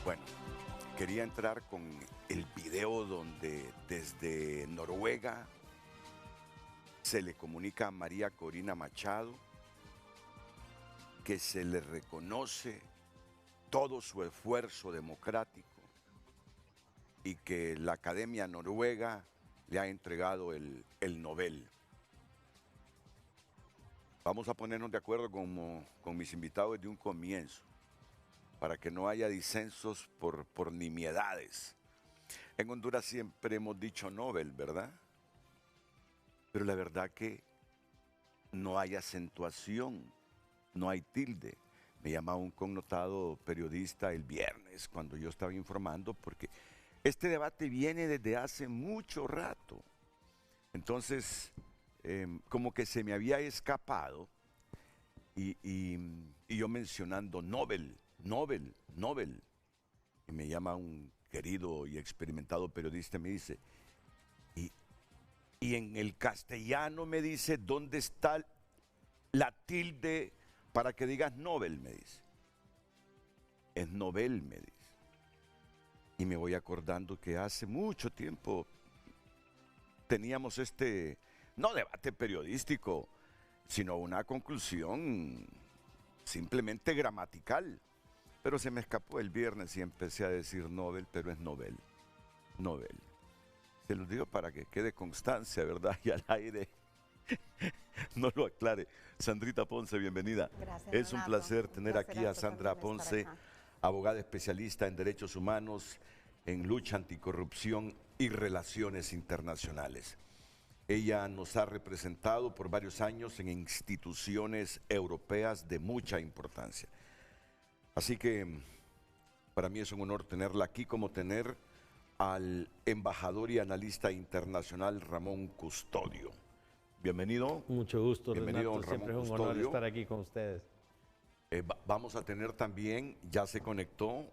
Bueno, quería entrar con el video donde desde Noruega se le comunica a María Corina Machado que se le reconoce todo su esfuerzo democrático y que la Academia Noruega le ha entregado el Nobel. Vamos a ponernos de acuerdo con mis invitados desde un comienzo, para que no haya disensos por nimiedades. En Honduras siempre hemos dicho Nobel, ¿verdad? Pero la verdad que no hay acentuación, no hay tilde. Me llamaba un connotado periodista el viernes cuando yo estaba informando, porque este debate viene desde hace mucho rato. Entonces, como que se me había escapado y yo mencionando Nobel. Y me llama un querido y experimentado periodista y me dice, y en el castellano me dice, ¿dónde está la tilde para que digas Nobel? Me dice. Es Nobel, me dice. Y me voy acordando que hace mucho tiempo teníamos no debate periodístico, sino una conclusión simplemente gramatical. Pero se me escapó el viernes y empecé a decir Nobel, pero es Nobel. Se los digo para que quede constancia, ¿verdad? Y al aire no lo aclare. Sandrita Ponce, bienvenida. Gracias, es un placer tener aquí a Sandra también Ponce, abogada especialista en derechos humanos, en lucha anticorrupción y relaciones internacionales. Ella nos ha representado por varios años en instituciones europeas de mucha importancia. Así que para mí es un honor tenerla aquí, como tener al embajador y analista internacional Ramón Custodio. Bienvenido. Mucho gusto, bienvenido, Renato. Siempre es un honor estar aquí con ustedes. Vamos a tener también, ya se conectó,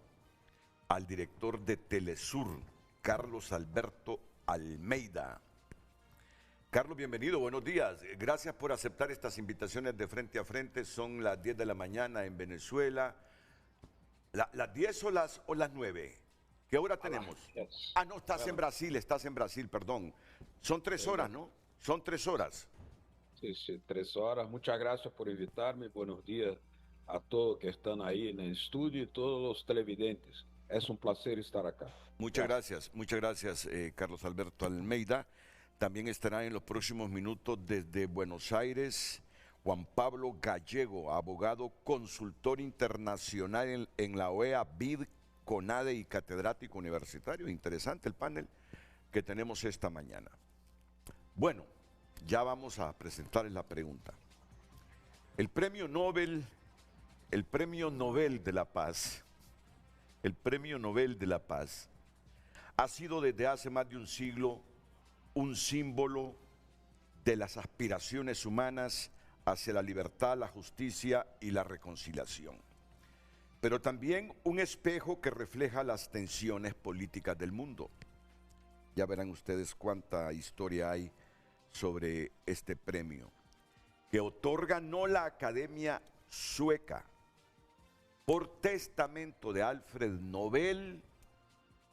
al director de Telesur, Carlos Alberto Almeida. Carlos, bienvenido, buenos días. Gracias por aceptar estas invitaciones de Frente a Frente. Son las 10 de la mañana en Venezuela. ¿Las 10 o las 9? ¿Qué hora tenemos? Ah, no, estás en Brasil, perdón. Son 3 horas, ¿no? Son 3 horas. Sí, 3 horas. Muchas gracias por invitarme. Buenos días a todos que están ahí en el estudio y todos los televidentes. Es un placer estar acá. Muchas gracias, Carlos Alberto Almeida. También estará en los próximos minutos desde Buenos Aires Juan Pablo Gallego, abogado consultor internacional en la OEA, BID, CONADE y catedrático universitario. Interesante el panel que tenemos esta mañana. Bueno, ya vamos a presentarles la pregunta. El premio Nobel de la Paz, ha sido desde hace más de un siglo un símbolo de las aspiraciones humanas hacia la libertad, la justicia y la reconciliación, pero también un espejo que refleja las tensiones políticas del mundo. Ya verán ustedes cuánta historia hay sobre este premio, que otorga no la Academia Sueca. Por testamento de Alfred Nobel,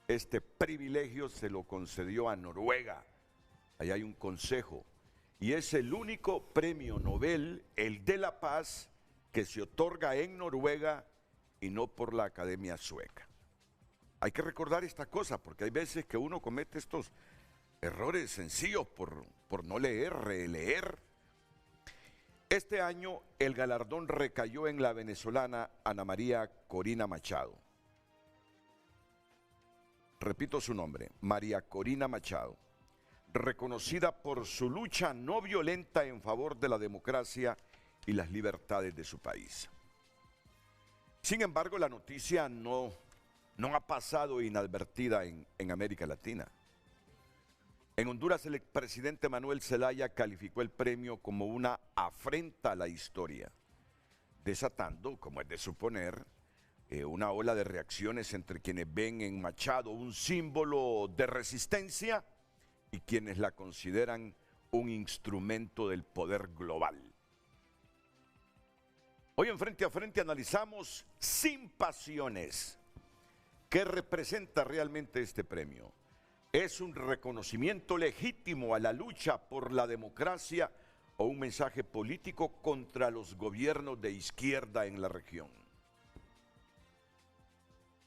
este privilegio se lo concedió a Noruega. Allá hay un consejo. Y es el único premio Nobel, el de la paz, que se otorga en Noruega y no por la Academia Sueca. Hay que recordar esta cosa, porque hay veces que uno comete estos errores sencillos por no leer, releer. Este año el galardón recayó en la venezolana Ana María Corina Machado. Repito su nombre, María Corina Machado, reconocida por su lucha no violenta en favor de la democracia y las libertades de su país. Sin embargo, la noticia no ha pasado inadvertida en América Latina. En Honduras, el expresidente Manuel Zelaya calificó el premio como una afrenta a la historia, desatando, como es de suponer, una ola de reacciones entre quienes ven en Machado un símbolo de resistencia y quienes la consideran un instrumento del poder global. Hoy en Frente a Frente analizamos sin pasiones ¿Qué representa realmente este premio? ¿Es un reconocimiento legítimo a la lucha por la democracia o un mensaje político contra los gobiernos de izquierda en la región?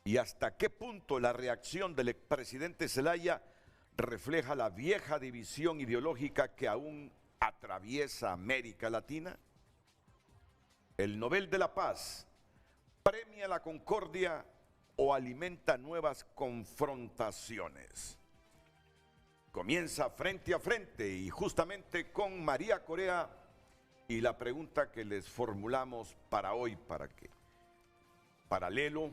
¿Y hasta qué punto la reacción del expresidente Zelaya refleja la vieja división ideológica que aún atraviesa América Latina? ¿El Nobel de la Paz premia la concordia o alimenta nuevas confrontaciones? Comienza Frente a Frente y justamente con María Correa y la pregunta que les formulamos para hoy, para que, paralelo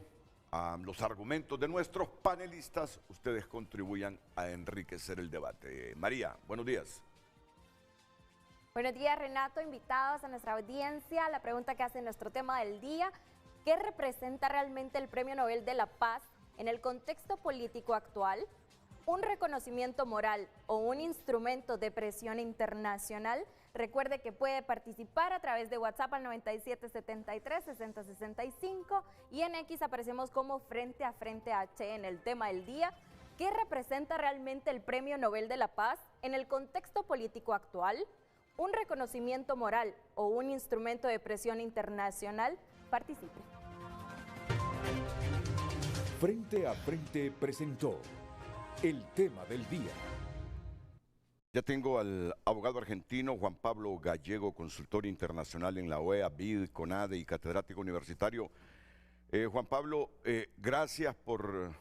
a los argumentos de nuestros panelistas, ustedes contribuyan a enriquecer el debate. María, buenos días. Buenos días, Renato, invitados a nuestra audiencia. La pregunta que hace nuestro tema del día: ¿qué representa realmente el Premio Nobel de la Paz en el contexto político actual? ¿Un reconocimiento moral o un instrumento de presión internacional? Recuerde que puede participar a través de WhatsApp al 9773-6065 y en X aparecemos como Frente a Frente H en el tema del día. ¿Qué representa realmente el Premio Nobel de la Paz en el contexto político actual? ¿Un reconocimiento moral o un instrumento de presión internacional? Participe. Frente a Frente presentó el tema del día. Ya tengo al abogado argentino Juan Pablo Gallego, consultor internacional en la OEA, BID, CONADE y catedrático universitario. Juan Pablo, gracias por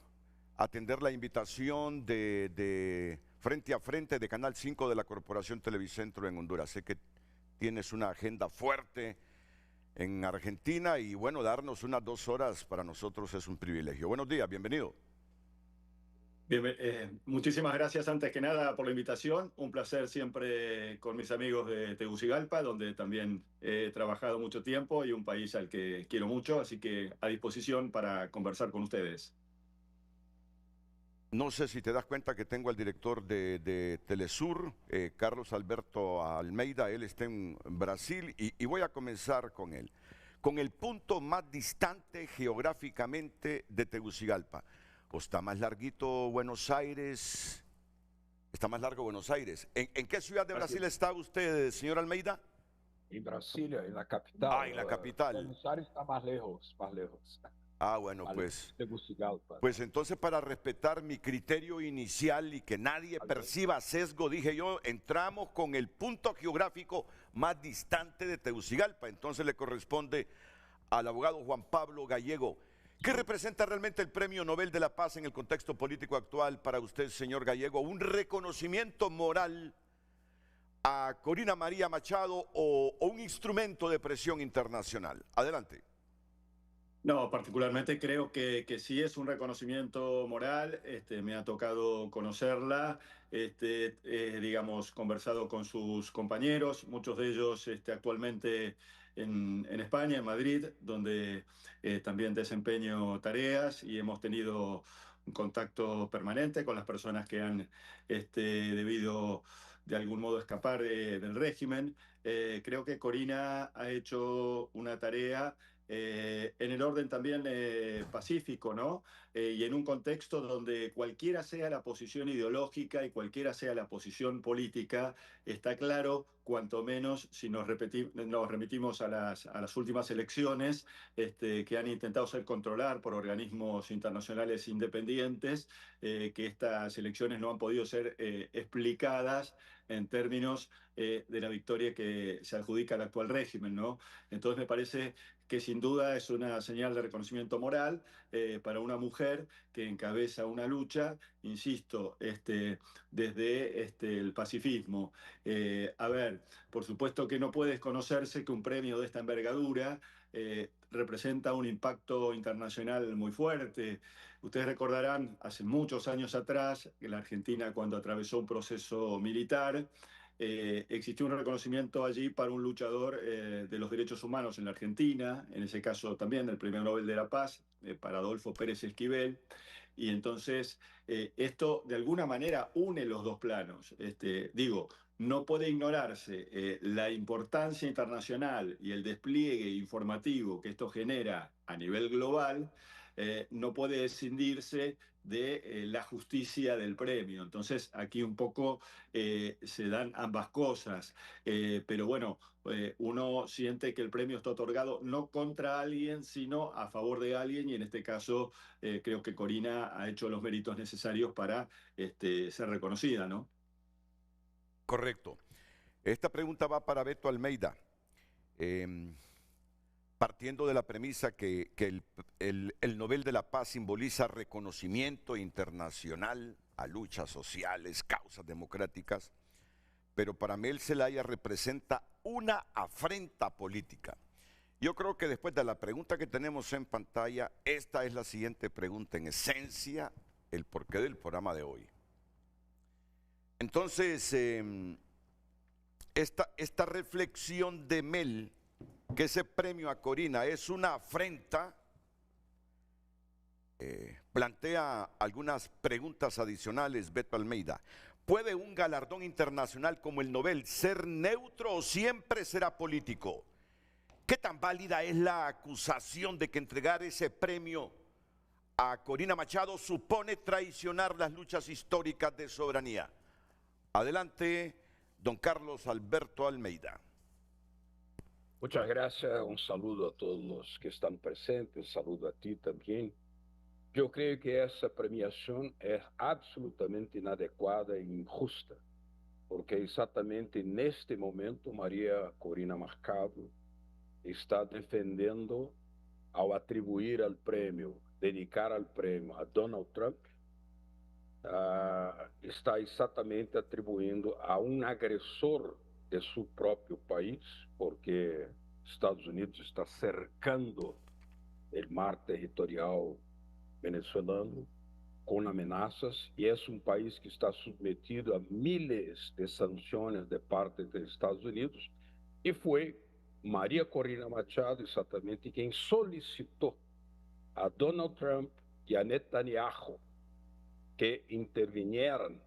atender la invitación de Frente a Frente de Canal 5 de la Corporación Televicentro en Honduras. Sé que tienes una agenda fuerte en Argentina y bueno, darnos unas 2 horas para nosotros es un privilegio. Buenos días, bienvenido. Bien, muchísimas gracias antes que nada por la invitación. Un placer siempre con mis amigos de Tegucigalpa, donde también he trabajado mucho tiempo y un país al que quiero mucho, así que a disposición para conversar con ustedes. No sé si te das cuenta que tengo al director de Telesur, Carlos Alberto Almeida. Él está en Brasil y voy a comenzar con él. Con el punto más distante geográficamente de Tegucigalpa. ¿O está más larguito Buenos Aires? Está más largo Buenos Aires. ¿En qué ciudad de Brasil está usted, señor Almeida? En Brasilia, en la capital. Ah, en la capital. Buenos Aires está más lejos, más lejos. Ah, bueno, pues entonces para respetar mi criterio inicial y que nadie perciba sesgo, dije yo, entramos con el punto geográfico más distante de Tegucigalpa. Entonces le corresponde al abogado Juan Pablo Gallego. ¿Qué representa realmente el Premio Nobel de la Paz en el contexto político actual para usted, señor Gallego? ¿Un reconocimiento moral a Corina María Machado o un instrumento de presión internacional? Adelante. No, particularmente creo que sí es un reconocimiento moral. Me ha tocado conocerla, digamos, conversado con sus compañeros, muchos de ellos actualmente en España, en Madrid, donde también desempeño tareas y hemos tenido un contacto permanente con las personas que han debido de algún modo escapar del régimen. Creo que Corina ha hecho una tarea en el orden también pacífico, ¿no? Y en un contexto donde cualquiera sea la posición ideológica y cualquiera sea la posición política, está claro, cuanto menos si nos remitimos a las últimas elecciones que han intentado ser controladas por organismos internacionales independientes, que estas elecciones no han podido ser explicadas en términos de la victoria que se adjudica al actual régimen, ¿no? Entonces me parece que sin duda es una señal de reconocimiento moral para una mujer que encabeza una lucha, insisto, desde el pacifismo. A ver, por supuesto que no puede desconocerse que un premio de esta envergadura representa un impacto internacional muy fuerte. Ustedes recordarán, hace muchos años atrás, que la Argentina, cuando atravesó un proceso militar, existió un reconocimiento allí para un luchador de los derechos humanos en la Argentina, en ese caso también el Premio Nobel de la Paz, para Adolfo Pérez Esquivel. Y entonces esto de alguna manera une los dos planos. Digo, no puede ignorarse la importancia internacional y el despliegue informativo que esto genera a nivel global, no puede escindirse de la justicia del premio. Entonces, aquí un poco se dan ambas cosas. Pero bueno, uno siente que el premio está otorgado no contra alguien, sino a favor de alguien, y en este caso creo que Corina ha hecho los méritos necesarios para ser reconocida, ¿no? Correcto. Esta pregunta va para Beto Almeida. Partiendo de la premisa que el Nobel de la Paz simboliza reconocimiento internacional a luchas sociales, causas democráticas, pero para Mel Zelaya representa una afrenta política. Yo creo que después de la pregunta que tenemos en pantalla, esta es la siguiente pregunta, en esencia, el porqué del programa de hoy. Entonces, esta reflexión de Mel, que ese premio a Corina es una afrenta, plantea algunas preguntas adicionales, Beto Almeida. ¿Puede un galardón internacional como el Nobel ser neutro o siempre será político? ¿Qué tan válida es la acusación de que entregar ese premio a Corina Machado supone traicionar las luchas históricas de soberanía? Adelante, don Carlos Alberto Almeida. Muchas gracias, un saludo a todos los que están presentes, un saludo a ti también. Yo creo que esa premiación es absolutamente inadecuada e injusta, porque exactamente en este momento María Corina Machado está defendiendo, al atribuir al premio, dedicar al premio a Donald Trump, está exatamente atribuindo a um agressor de seu próprio país, porque Estados Unidos está cercando o mar territorial venezuelano com ameaças, e é um país que está submetido a miles de sanções de parte dos Estados Unidos, e foi Maria Corina Machado exatamente quem solicitou a Donald Trump e a Netanyahu que intervinieran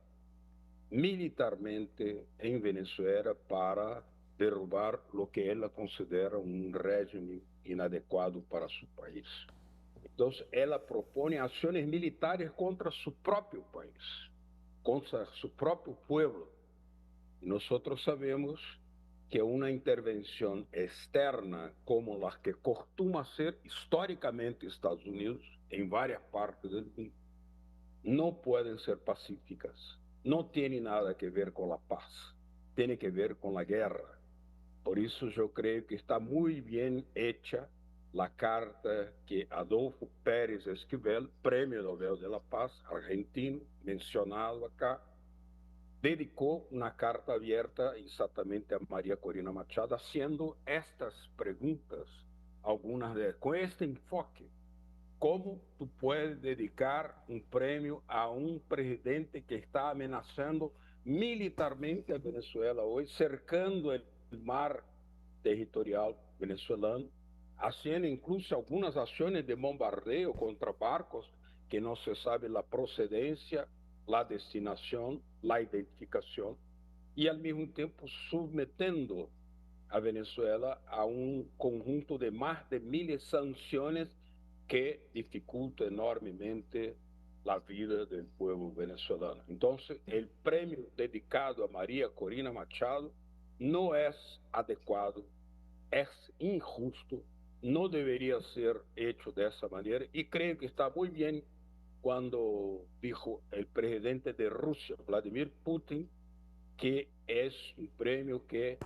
militarmente en Venezuela para derrubar lo que ella considera un régimen inadecuado para su país. Entonces, ella propone acciones militares contra su propio país, contra su propio pueblo. Y nosotros sabemos que una intervención externa como la que costuma ser históricamente Estados Unidos en varias partes del mundo, no pueden ser pacíficas, no tiene nada que ver con la paz, tiene que ver con la guerra. Por eso yo creo que está muy bien hecha la carta que Adolfo Pérez Esquivel, Premio Nobel de la Paz, argentino, mencionado acá, dedicó una carta abierta exactamente a María Corina Machado, haciendo estas preguntas, algunas con este enfoque. ¿Cómo tú puedes dedicar un premio a un presidente que está amenazando militarmente a Venezuela hoy, cercando el mar territorial venezolano, haciendo incluso algunas acciones de bombardeo contra barcos que no se sabe la procedencia, la destinación, la identificación, y al mismo tiempo sometiendo a Venezuela a un conjunto de más de 1000 sanciones que dificulta enormemente la vida del pueblo venezolano. Entonces, el premio dedicado a María Corina Machado no es adecuado, es injusto, no debería ser hecho de esa manera, y creo que está muy bien cuando dijo el presidente de Rusia, Vladimir Putin, que es un premio que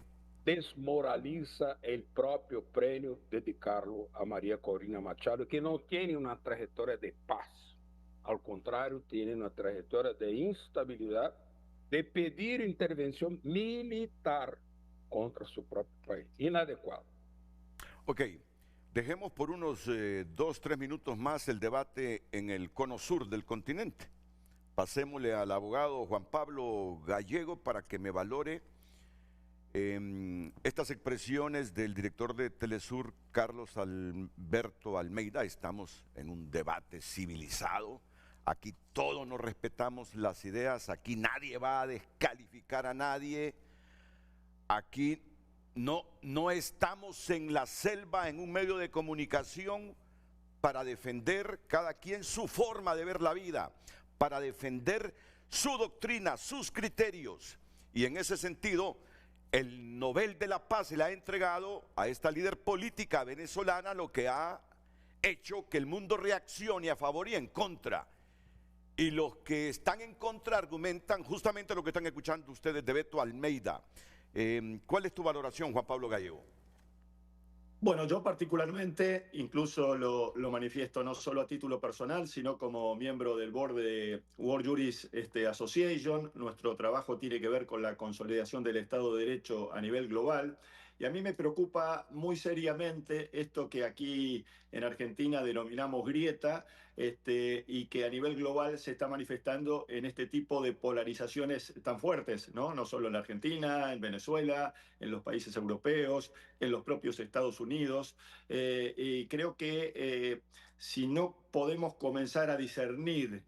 desmoraliza el propio premio dedicarlo a María Corina Machado, que no tiene una trayectoria de paz, al contrario, tiene una trayectoria de instabilidad, de pedir intervención militar contra su propio país. Inadecuado. Ok, dejemos por unos 2-3 minutos más el debate en el cono sur del continente. Pasémosle al abogado Juan Pablo Gallego para que me valore estas expresiones del director de Telesur, Carlos Alberto Almeida. Estamos en un debate civilizado, aquí todos nos respetamos las ideas, aquí nadie va a descalificar a nadie, aquí no estamos en la selva, en un medio de comunicación, para defender cada quien su forma de ver la vida, para defender su doctrina, sus criterios. Y en ese sentido, el Nobel de la Paz se le ha entregado a esta líder política venezolana, lo que ha hecho que el mundo reaccione a favor y en contra. Y los que están en contra argumentan justamente lo que están escuchando ustedes de Beto Almeida. ¿Cuál es tu valoración, Juan Pablo Gallego? Bueno, yo particularmente incluso lo manifiesto no solo a título personal, sino como miembro del board de World Juris Association. Nuestro trabajo tiene que ver con la consolidación del Estado de Derecho a nivel global. Y a mí me preocupa muy seriamente esto que aquí en Argentina denominamos grieta, y que a nivel global se está manifestando en este tipo de polarizaciones tan fuertes, ¿no? No solo en la Argentina, en Venezuela, en los países europeos, en los propios Estados Unidos. Y creo que si no podemos comenzar a discernir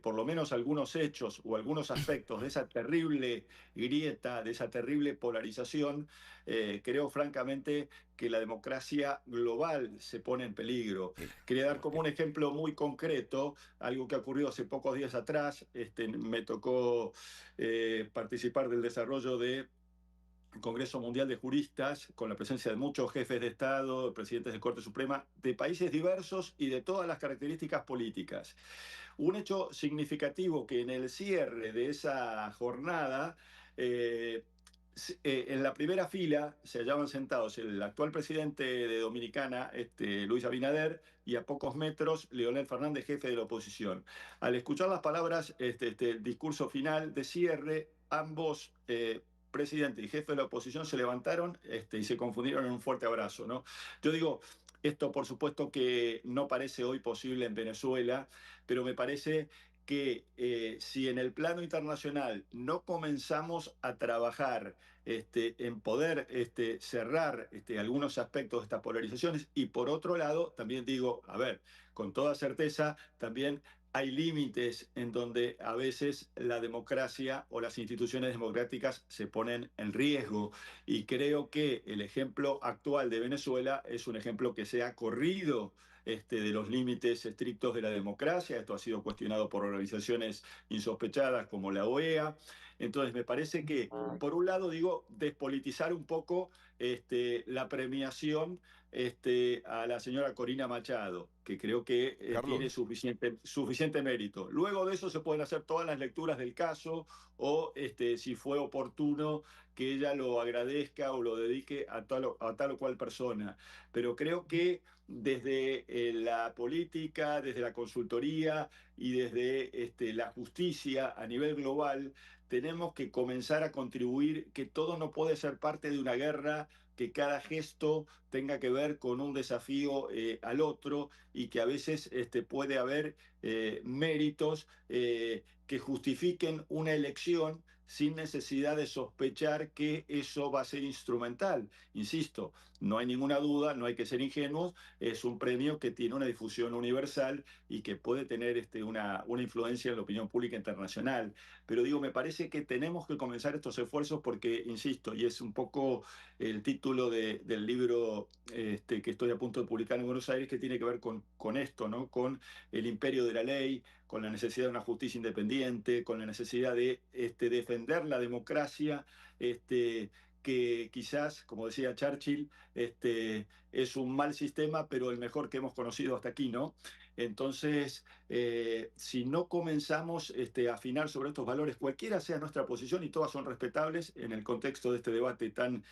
por lo menos algunos hechos o algunos aspectos de esa terrible grieta, de esa terrible polarización, creo francamente que la democracia global se pone en peligro. Quería dar como un ejemplo muy concreto, algo que ocurrió hace pocos días atrás. Me tocó participar del desarrollo de Congreso Mundial de Juristas, con la presencia de muchos jefes de Estado, presidentes de Corte Suprema, de países diversos y de todas las características políticas. Un hecho significativo que en el cierre de esa jornada, en la primera fila se hallaban sentados el actual presidente de Dominicana, Luis Abinader, y a pocos metros Leonel Fernández, jefe de la oposición. Al escuchar las palabras, el discurso final de cierre, ambos presidente y jefe de la oposición se levantaron y se confundieron en un fuerte abrazo, ¿no? Yo digo, esto por supuesto que no parece hoy posible en Venezuela, pero me parece que si en el plano internacional no comenzamos a trabajar en poder cerrar algunos aspectos de estas polarizaciones, y por otro lado, también digo, a ver, con toda certeza, también hay límites en donde a veces la democracia o las instituciones democráticas se ponen en riesgo. Y creo que el ejemplo actual de Venezuela es un ejemplo que se ha corrido de los límites estrictos de la democracia. Esto ha sido cuestionado por organizaciones insospechadas como la OEA. Entonces me parece que, por un lado, digo, despolitizar un poco la premiación a la señora Corina Machado, que creo que tiene suficiente mérito. Luego de eso se pueden hacer todas las lecturas del caso o si fue oportuno que ella lo agradezca o lo dedique a tal o cual persona. Pero creo que desde la política, desde la consultoría y desde la justicia a nivel global, tenemos que comenzar a contribuir, que todo no puede ser parte de una guerra, que cada gesto tenga que ver con un desafío al otro, y que a veces puede haber méritos que justifiquen una elección sin necesidad de sospechar que eso va a ser instrumental. Insisto, no hay ninguna duda, no hay que ser ingenuos, es un premio que tiene una difusión universal y que puede tener una influencia en la opinión pública internacional. Pero digo, me parece que tenemos que comenzar estos esfuerzos porque, insisto, y es un poco el título del libro que estoy a punto de publicar en Buenos Aires, que tiene que ver con esto, ¿no? Con el imperio de la ley, con la necesidad de una justicia independiente, con la necesidad de defender la democracia, que quizás, como decía Churchill, es un mal sistema, pero el mejor que hemos conocido hasta aquí, ¿no? Entonces, si no comenzamos a afinar sobre estos valores, cualquiera sea nuestra posición, y todas son respetables en el contexto de este debate tan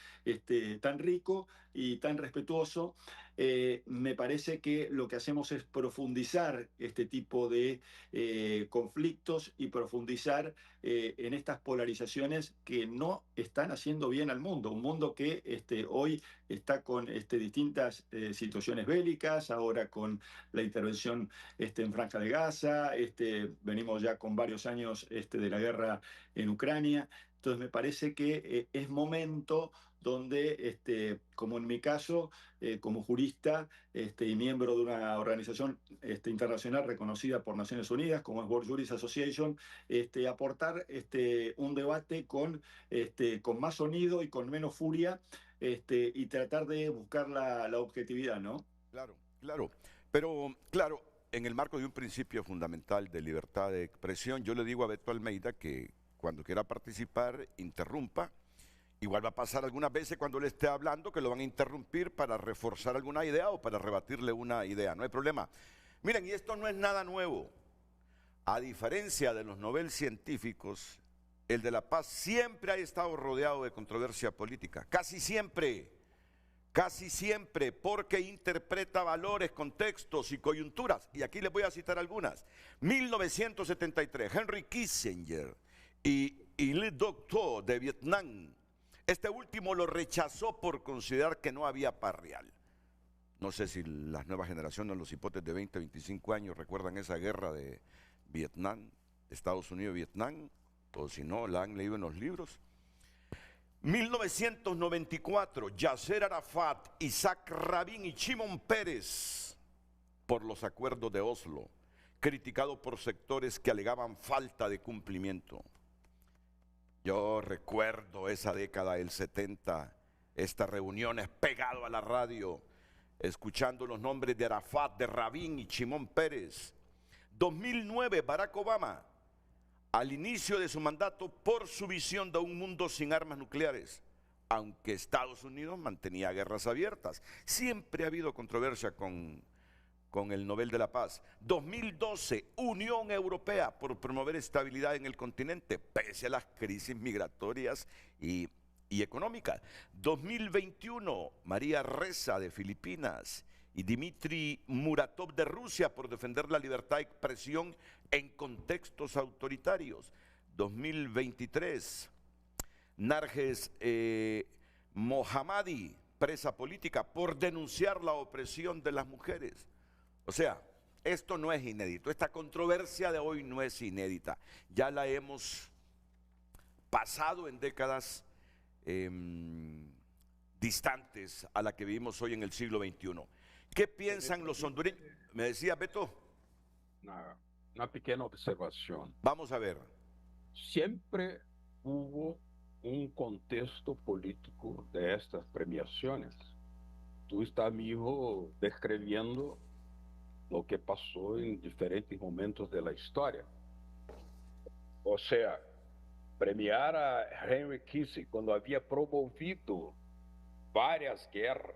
rico y tan respetuoso, me parece que lo que hacemos es profundizar este tipo de conflictos y profundizar en estas polarizaciones que no están haciendo bien al mundo. Un mundo que hoy está con distintas situaciones bélicas, ahora con la intervención en Franja de Gaza, venimos ya con varios años de la guerra en Ucrania. Entonces me parece que es momento donde, como en mi caso, como jurista y miembro de una organización internacional reconocida por Naciones Unidas, como es World Juris Association, aportar un debate con más sonido y con menos furia, y tratar de buscar la objetividad, ¿no? Claro, claro. Pero, claro, en el marco de un principio fundamental de libertad de expresión, yo le digo a Beto Almeida que cuando quiera participar, interrumpa. Igual va a pasar algunas veces cuando le esté hablando que lo van a interrumpir para reforzar alguna idea o para rebatirle una idea, no hay problema. Miren, y esto no es nada nuevo. A diferencia de los Nobel científicos, el de la paz siempre ha estado rodeado de controversia política, casi siempre, porque interpreta valores, contextos y coyunturas. Y aquí les voy a citar algunas. 1973, Henry Kissinger y Le Duc Tho de Vietnam. Este último lo rechazó por considerar que no había paz real. No sé si las nuevas generaciones, los hipotes de 20, 25 años recuerdan esa guerra de Vietnam, Estados Unidos y Vietnam, o si no, la han leído en los libros. 1994, Yasser Arafat, Isaac Rabin y Shimon Peres por los acuerdos de Oslo, criticado por sectores que alegaban falta de cumplimiento. Yo recuerdo esa década del 70, estas reuniones pegado a la radio, escuchando los nombres de Arafat, de Rabin y Shimon Peres. 2009, Barack Obama, al inicio de su mandato, por su visión de un mundo sin armas nucleares, aunque Estados Unidos mantenía guerras abiertas. Siempre ha habido controversia con el Nobel de la Paz. 2012, Unión Europea, por promover estabilidad en el continente, pese a las crisis migratorias y económicas. 2021, María Ressa de Filipinas y Dmitry Muratov de Rusia, por defender la libertad de expresión en contextos autoritarios. 2023, Narges Mohammadi, presa política, por denunciar la opresión de las mujeres. O sea, esto no es inédito, esta controversia de hoy no es inédita, ya la hemos pasado en décadas distantes a la que vivimos hoy en el siglo XXI. ¿Qué piensan los hondureños? ¿Me decía Beto? Una pequeña observación. Vamos a ver. Siempre hubo un contexto político de estas premiaciones. Tú estás mismo describiendo lo que pasó en diferentes momentos de la historia. O sea, premiar a Henry Kissinger cuando había promovido varias guerras,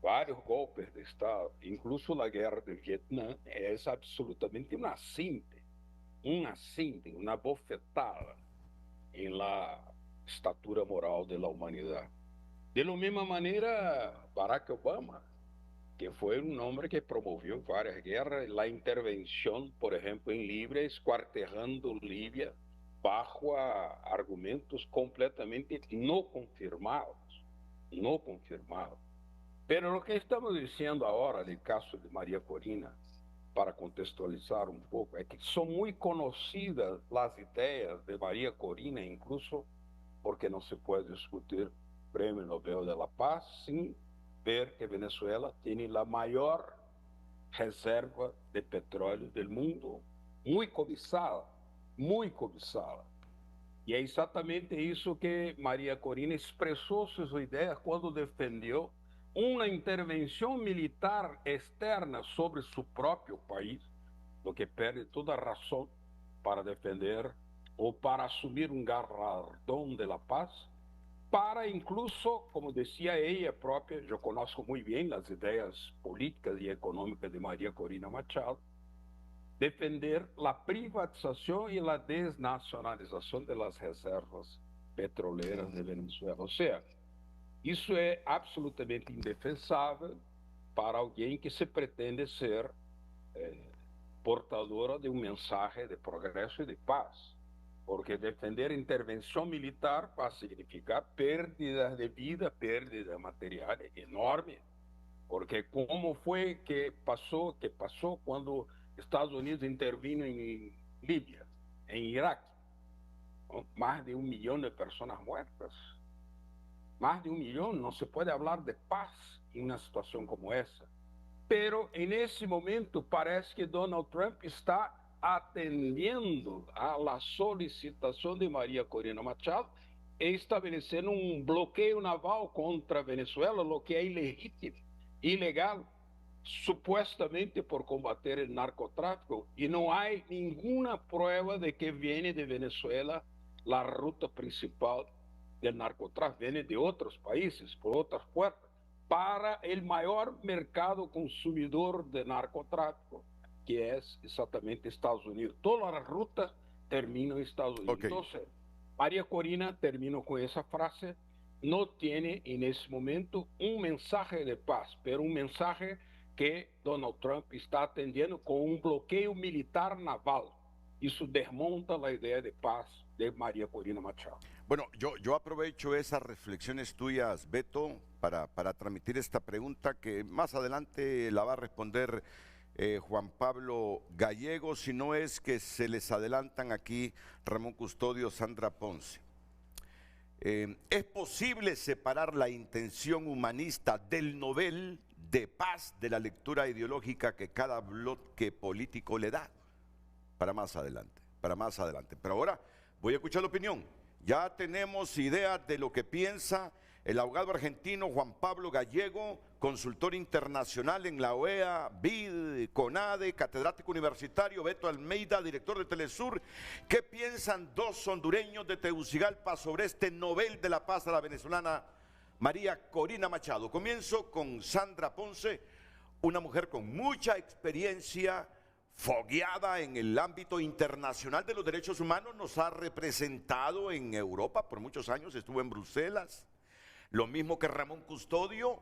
varios golpes de Estado, incluso la guerra de Vietnam, es absolutamente una síntese, una bofetada en la estatura moral de la humanidad. De la misma manera, Barack Obama, que fue un hombre que promovió varias guerras, la intervención, por ejemplo, en Libia, escuartejando Libia bajo argumentos completamente no confirmados. Pero lo que estamos diciendo ahora del caso de María Corina, para contextualizar un poco, es que son muy conocidas las ideas de María Corina, incluso porque no se puede discutir el Premio Nobel de la Paz sin ver que Venezuela tiene la mayor reserva de petróleo del mundo, muy codiciada. Y es exactamente eso que María Corina expresó sus ideas cuando defendió una intervención militar externa sobre su propio país, lo que pierde toda razón para defender o para asumir un galardón de la paz, para incluso, como decía ella propia, yo conozco muy bien las ideas políticas y económicas de María Corina Machado, defender la privatización y la desnacionalización de las reservas petroleras de Venezuela. O sea, isso é absolutamente indefensável para alguém que se pretende ser portadora de uma mensagem de progresso e de paz. Porque defender intervenção militar vai significar perda de vida, perda material enorme. Porque como foi que passou quando Estados Unidos intervino em Líbia, em Iraque? Mais de 1 milhão de pessoas mortas. Más de 1 millón, no se puede hablar de paz en una situación como esa. Pero en ese momento parece que Donald Trump está atendiendo a la solicitación de María Corina Machado e estableciendo un bloqueo naval contra Venezuela, lo que es ilegítimo, ilegal. supuestamente por combater el narcotráfico, y no hay ninguna prueba de que viene de Venezuela la ruta principal del narcotráfico, viene de otros países, por otras puertas, para el mayor mercado consumidor de narcotráfico, que es exactamente Estados Unidos. Toda la ruta termina en Estados Unidos. Okay. Entonces, María Corina, termino con esa frase, no tiene en ese momento un mensaje de paz, pero un mensaje que Donald Trump está atendiendo con un bloqueo militar naval. Eso desmonta la idea de paz de María Corina Machado. Bueno, yo aprovecho esas reflexiones tuyas, Beto, para transmitir esta pregunta que más adelante la va a responder Juan Pablo Gallego, si no es que se les adelantan aquí Ramón Custodio, Sandra Ponce. ¿Es posible separar la intención humanista del Nobel de Paz de la lectura ideológica que cada bloque político le da? Para más adelante. Pero ahora voy a escuchar la opinión. Ya tenemos ideas de lo que piensa el abogado argentino Juan Pablo Gallego, consultor internacional en la OEA, BID, CONADE, catedrático universitario, Beto Almeida, director de Telesur. ¿Qué piensan dos hondureños de Tegucigalpa sobre este Nobel de la Paz a la venezolana María Corina Machado? Comienzo con Sandra Ponce, una mujer con mucha experiencia, fogueada en el ámbito internacional de los derechos humanos, nos ha representado en Europa por muchos años, estuvo en Bruselas. Lo mismo que Ramón Custodio,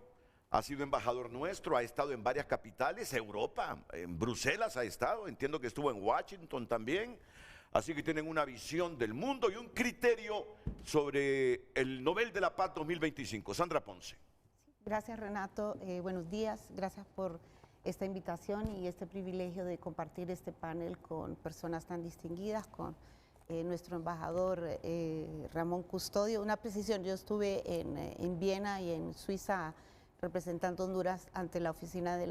ha sido embajador nuestro, ha estado en varias capitales, Europa, en Bruselas ha estado, entiendo que estuvo en Washington también, así que tienen una visión del mundo y un criterio sobre el Nobel de la Paz 2025. Sandra Ponce. Gracias, Renato, buenos días, gracias por esta invitación y este privilegio de compartir este panel con personas tan distinguidas, con nuestro embajador Ramón Custodio. Una precisión, yo estuve en Viena y en Suiza representando a Honduras ante la oficina de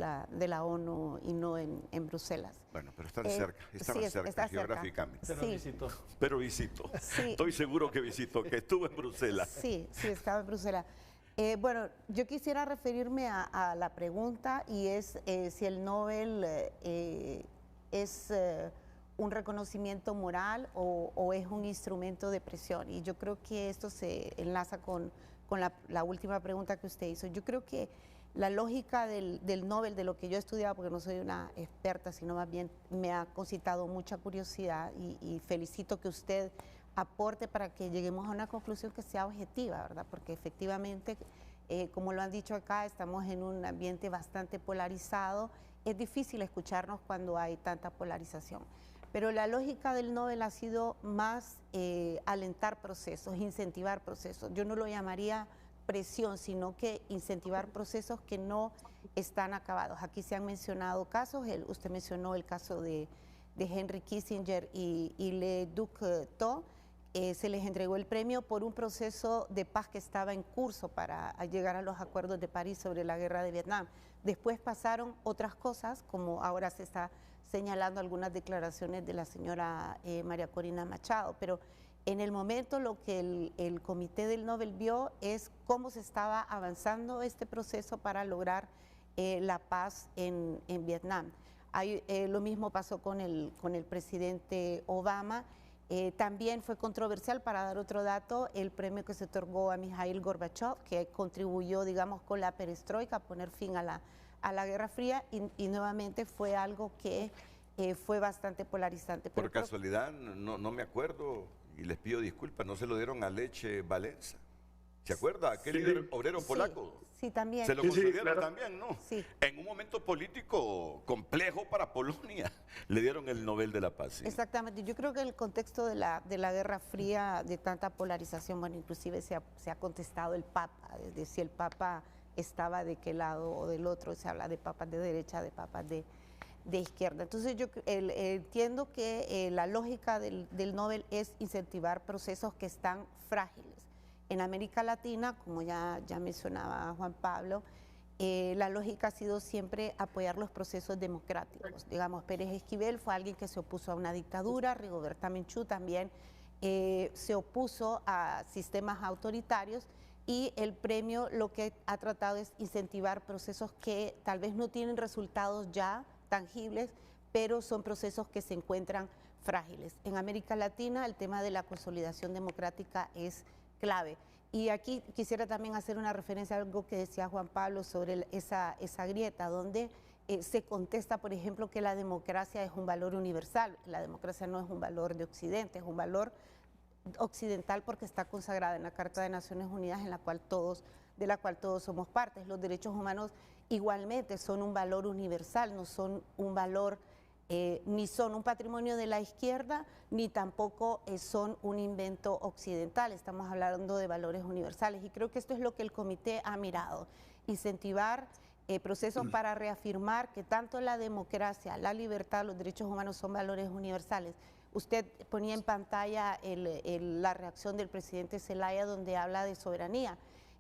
la ONU y no en Bruselas. Bueno, pero están cerca, están cerca geográficamente. Cerca. Sí. Visitó. Pero visitó. Sí. Estoy seguro que visitó, que estuvo en Bruselas. Sí, estaba en Bruselas. Bueno, yo quisiera referirme a la pregunta y es si el Nobel es un reconocimiento moral o es un instrumento de presión. Y yo creo que esto se enlaza con la última pregunta que usted hizo. Yo creo que la lógica del Nobel, de lo que yo he estudiado, porque no soy una experta, sino más bien me ha concitado mucha curiosidad y felicito que usted aporte para que lleguemos a una conclusión que sea objetiva, ¿verdad? Porque efectivamente, como lo han dicho acá, estamos en un ambiente bastante polarizado. Es difícil escucharnos cuando hay tanta polarización. Pero la lógica del Nobel ha sido más alentar procesos, incentivar procesos. Yo no lo llamaría presión, sino que incentivar procesos que no están acabados. Aquí se han mencionado casos, usted mencionó el caso de Henry Kissinger y Le Duc Tho. Se les entregó el premio por un proceso de paz que estaba en curso para llegar a los acuerdos de París sobre la guerra de Vietnam. Después pasaron otras cosas, como ahora se está señalando algunas declaraciones de la señora María Corina Machado, pero en el momento lo que el Comité del Nobel vio es cómo se estaba avanzando este proceso para lograr la paz en Vietnam. Lo mismo pasó con el presidente Obama. También fue controversial, para dar otro dato, el premio que se otorgó a Mikhail Gorbachev, que contribuyó, digamos, con la perestroika a poner fin a la Guerra Fría y nuevamente fue algo que fue bastante polarizante. Por casualidad, no me acuerdo y les pido disculpas, no se lo dieron a Lech Walesa. ¿Se acuerda? Aquel líder obrero polaco. Sí, también. Se lo concedieron claro. También, ¿no? Sí. En un momento político complejo para Polonia, le dieron el Nobel de la Paz. ¿Sí? Exactamente. Yo creo que en el contexto de la Guerra Fría, de tanta polarización, bueno, inclusive se ha contestado el Papa, de si el Papa estaba de qué lado o del otro, se habla de papas de derecha, de papas de izquierda. Entonces yo entiendo que la lógica del Nobel es incentivar procesos que están frágiles. En América Latina, como ya mencionaba Juan Pablo, la lógica ha sido siempre apoyar los procesos democráticos. Digamos, Pérez Esquivel fue alguien que se opuso a una dictadura, Rigoberta Menchú también se opuso a sistemas autoritarios y el premio lo que ha tratado es incentivar procesos que tal vez no tienen resultados ya tangibles, pero son procesos que se encuentran frágiles. En América Latina el tema de la consolidación democrática es clave. Y aquí quisiera también hacer una referencia a algo que decía Juan Pablo sobre esa grieta, donde se contesta, por ejemplo, que la democracia es un valor universal. La democracia no es un valor de Occidente, es un valor occidental porque está consagrada en la Carta de Naciones Unidas, de la cual todos somos partes. Los derechos humanos igualmente son un valor universal, no son un valor, ni son un patrimonio de la izquierda, ni tampoco son un invento occidental. Estamos hablando de valores universales y creo que esto es lo que el comité ha mirado, incentivar procesos para reafirmar que tanto la democracia, la libertad, los derechos humanos son valores universales. Usted ponía en pantalla la reacción del presidente Zelaya, donde habla de soberanía.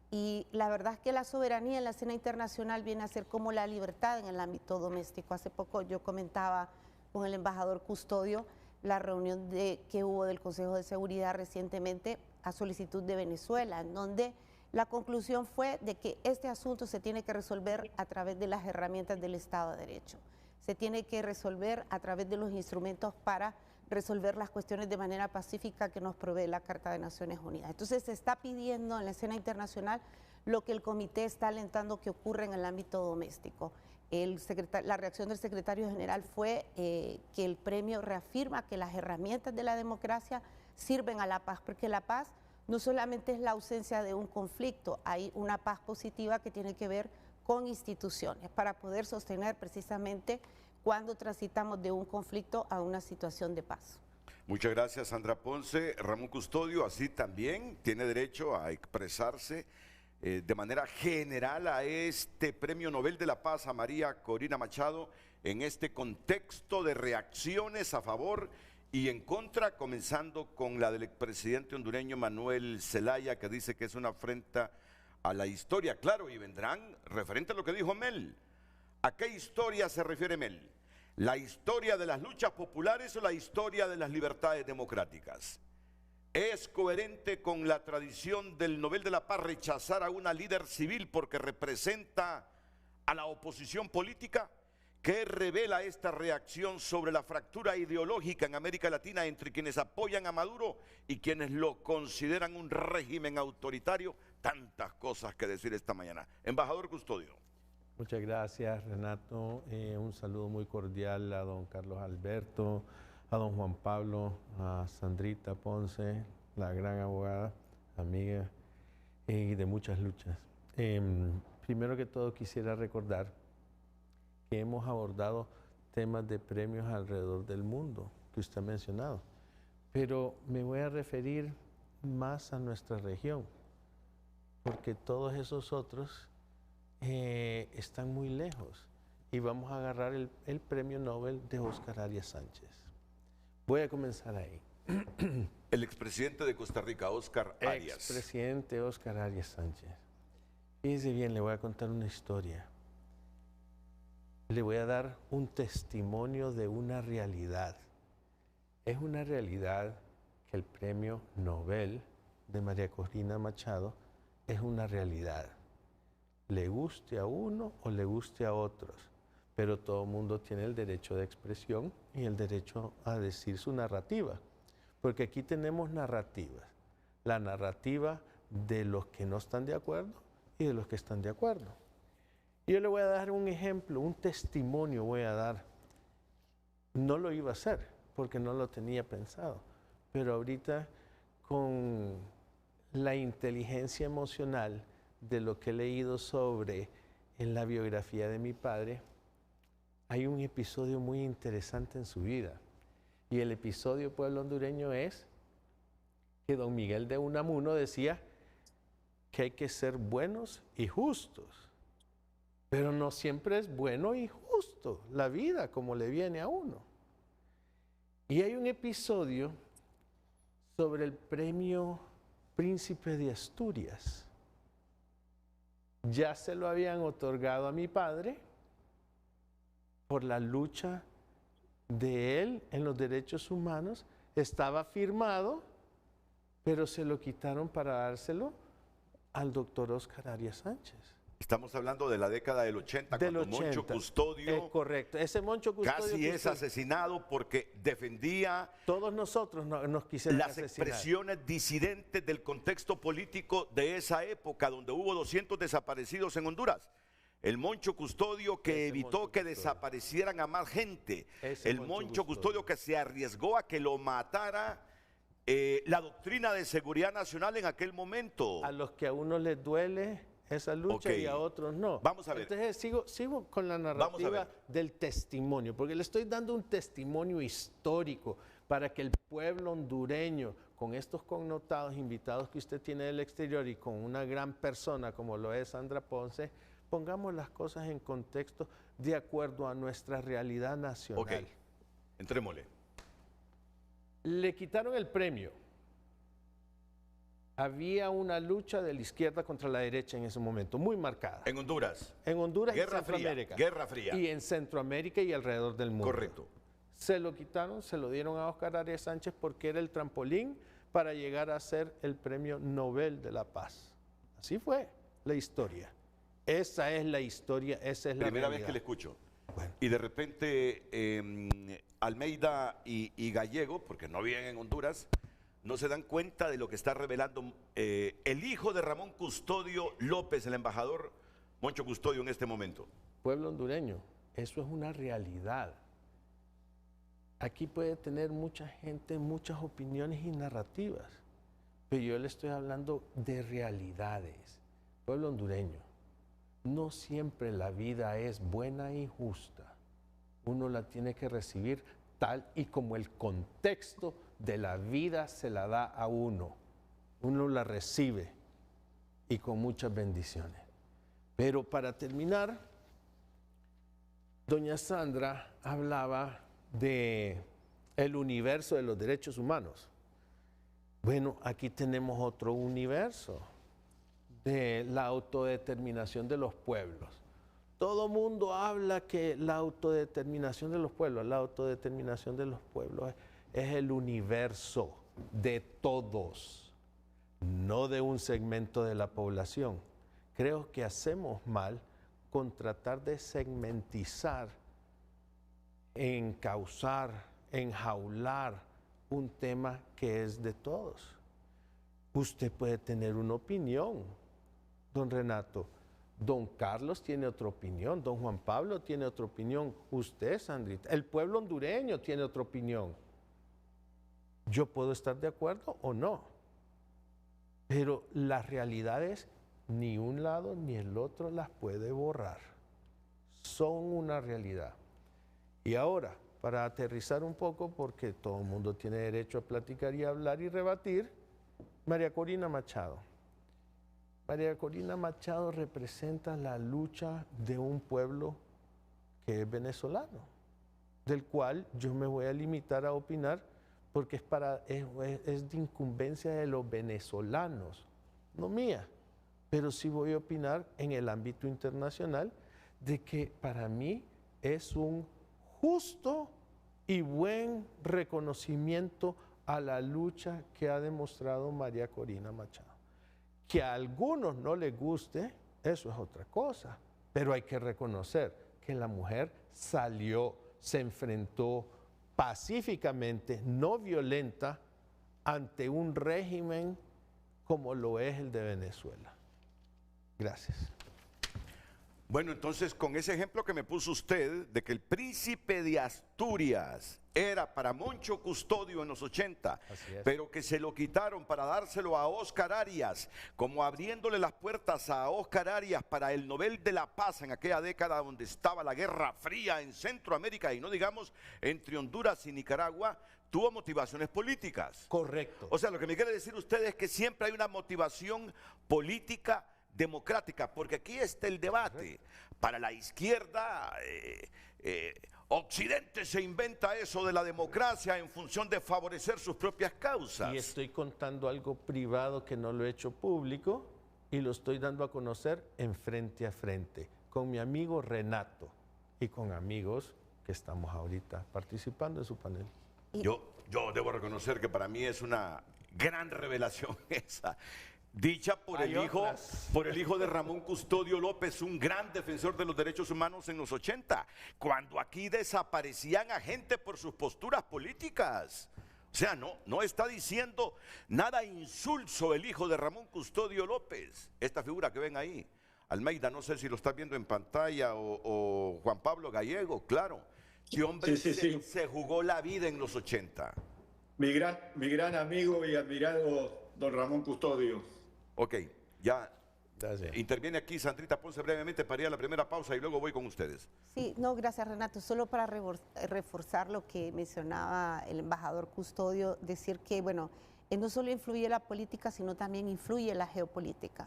Y la verdad es que la soberanía en la escena internacional viene a ser como la libertad en el ámbito doméstico. Hace poco yo comentaba con el embajador Custodio la reunión que hubo del Consejo de Seguridad recientemente a solicitud de Venezuela, en donde la conclusión fue de que este asunto se tiene que resolver a través de las herramientas del Estado de Derecho. Se tiene que resolver a través de los instrumentos para resolver las cuestiones de manera pacífica que nos provee la Carta de Naciones Unidas. Entonces se está pidiendo en la escena internacional lo que el comité está alentando que ocurra en el ámbito doméstico. La reacción del secretario general fue que el premio reafirma que las herramientas de la democracia sirven a la paz, porque la paz no solamente es la ausencia de un conflicto, hay una paz positiva que tiene que ver con instituciones para poder sostener precisamente cuando transitamos de un conflicto a una situación de paz. Muchas gracias, Sandra Ponce. Ramón Custodio, así también tiene derecho a expresarse de manera general a este Premio Nobel de la Paz a María Corina Machado en este contexto de reacciones a favor y en contra, comenzando con la del expresidente hondureño Manuel Zelaya, que dice que es una afrenta a la historia. Claro, y vendrán referente a lo que dijo Mel. ¿A qué historia se refiere Mel? ¿La historia de las luchas populares o la historia de las libertades democráticas? ¿Es coherente con la tradición del Nobel de la Paz rechazar a una líder civil porque representa a la oposición política? ¿Qué revela esta reacción sobre la fractura ideológica en América Latina entre quienes apoyan a Maduro y quienes lo consideran un régimen autoritario? Tantas cosas que decir esta mañana. Embajador Custodio. Muchas gracias, Renato. Un saludo muy cordial a don Carlos Alberto, a don Juan Pablo, a Sandrita Ponce, la gran abogada, amiga y de muchas luchas. Primero que todo quisiera recordar que hemos abordado temas de premios alrededor del mundo que usted ha mencionado, pero me voy a referir más a nuestra región, porque todos esos otros están muy lejos y vamos a agarrar el Premio Nobel de Óscar Arias Sánchez. Voy a comenzar ahí. El expresidente de Costa Rica, Óscar Arias. Expresidente Óscar Arias Sánchez. Fíjese bien, le voy a contar una historia. Le voy a dar un testimonio de una realidad. Es una realidad que el Premio Nobel de María Corina Machado es una realidad. Le guste a uno o le guste a otros, pero todo el mundo tiene el derecho de expresión y el derecho a decir su narrativa, porque aquí tenemos narrativas. La narrativa de los que no están de acuerdo y de los que están de acuerdo. Yo le voy a dar un ejemplo, un testimonio voy a dar. No lo iba a hacer porque no lo tenía pensado, pero ahorita con la inteligencia emocional de lo que he leído sobre en la biografía de mi padre, hay un episodio muy interesante en su vida. Y el episodio pueblo hondureño es que don Miguel de Unamuno decía que hay que ser buenos y justos. Pero no siempre es bueno y justo la vida como le viene a uno. Y hay un episodio sobre el premio Príncipe de Asturias. Ya se lo habían otorgado a mi padre por la lucha de él en los derechos humanos. Estaba firmado, pero se lo quitaron para dárselo al doctor Óscar Arias Sánchez. Estamos hablando de la década del 80, Del cuando 80. Moncho Custodio Correcto, ese Moncho Custodio casi que es asesinado porque defendía todos nosotros nos quisieron las asesinar. expresiones disidentes del contexto político de esa época, donde hubo 200 desaparecidos en Honduras. El Moncho Custodio que evitó que desaparecieran a más gente. El Moncho Custodio que se arriesgó a que lo matara la doctrina de seguridad nacional en aquel momento. A los que a unos les duele esa lucha y a otros no. Vamos a ver. Entonces sigo con la narrativa del testimonio, porque le estoy dando un testimonio histórico para que el pueblo hondureño, con estos connotados invitados que usted tiene del exterior y con una gran persona como lo es Sandra Ponce, pongamos las cosas en contexto de acuerdo a nuestra realidad nacional. Ok, entrémosle. Le quitaron el premio. Había una lucha de la izquierda contra la derecha en ese momento, muy marcada. En Honduras. En Honduras y Guerra Centroamérica. fría, Guerra fría. Y en Centroamérica y alrededor del mundo. Correcto. Se lo quitaron, se lo dieron a Óscar Arias Sánchez porque era el trampolín para llegar a ser el Premio Nobel de la Paz. Así fue la historia. Esa es la historia, esa es la Primera realidad. vez que le escucho. Bueno. Y de repente Almeida y Gallego, porque no viven en Honduras, no se dan cuenta de lo que está revelando el hijo de Ramón Custodio López, el embajador Moncho Custodio en este momento. Pueblo hondureño, eso es una realidad. Aquí puede tener mucha gente muchas opiniones y narrativas, pero yo le estoy hablando de realidades. Pueblo hondureño, no siempre la vida es buena y justa. Uno la tiene que recibir tal y como el contexto de la vida se la da a uno. Uno la recibe y con muchas bendiciones. Pero para terminar, doña Sandra hablaba de el universo de los derechos humanos. Bueno, aquí tenemos otro universo de la autodeterminación de los pueblos. Todo mundo habla que la autodeterminación de los pueblos es el universo de todos, no de un segmento de la población. Creo que hacemos mal con tratar de segmentizar, encauzar, enjaular un tema que es de todos. Usted puede tener una opinión, don Renato. Don Carlos tiene otra opinión, don Juan Pablo tiene otra opinión, usted, Sandrita, el pueblo hondureño tiene otra opinión. Yo puedo estar de acuerdo o no, pero las realidades ni un lado ni el otro las puede borrar. Son una realidad. Y ahora, para aterrizar un poco, porque todo el mundo tiene derecho a platicar y hablar y rebatir, María Corina Machado. María Corina Machado representa la lucha de un pueblo que es venezolano, del cual yo me voy a limitar a opinar porque es de incumbencia de los venezolanos, no mía, pero sí voy a opinar en el ámbito internacional de que para mí es un justo y buen reconocimiento a la lucha que ha demostrado María Corina Machado. Que a algunos no les guste, eso es otra cosa, pero hay que reconocer que la mujer salió, se enfrentó pacíficamente, no violenta, ante un régimen como lo es el de Venezuela. Gracias. Bueno, entonces con ese ejemplo que me puso usted de que el príncipe de Asturias era para Moncho Custodio en los 80, pero que se lo quitaron para dárselo a Óscar Arias, como abriéndole las puertas a Óscar Arias para el Nobel de la Paz en aquella década donde estaba la Guerra Fría en Centroamérica y no digamos entre Honduras y Nicaragua, tuvo motivaciones políticas. Correcto. O sea, lo que me quiere decir usted es que siempre hay una motivación política democrática, porque aquí está el debate. Para la izquierda, Occidente se inventa eso de la democracia en función de favorecer sus propias causas. Y estoy contando algo privado que no lo he hecho público y lo estoy dando a conocer en frente a frente, con mi amigo Renato y con amigos que estamos ahorita participando en su panel. Yo debo reconocer que para mí es una gran revelación esa. Dicha por Hay otras. por el hijo de Ramón Custodio López, un gran defensor de los derechos humanos en los 80, cuando aquí desaparecían a gente por sus posturas políticas. O sea, no está diciendo nada insulso el hijo de Ramón Custodio López, esta figura que ven ahí. Almeida, no sé si lo estás viendo en pantalla, o Juan Pablo Gallego, claro. Que hombre se jugó la vida en los 80. Mi gran amigo y admirado don Ramón Custodio. Ok, ya Gracias. interviene aquí Sandrita Ponce brevemente para ir a la primera pausa y luego voy con ustedes. Sí, no, gracias Renato. Solo para reforzar lo que mencionaba el embajador Custodio, decir que, bueno, no solo influye la política, sino también influye la geopolítica.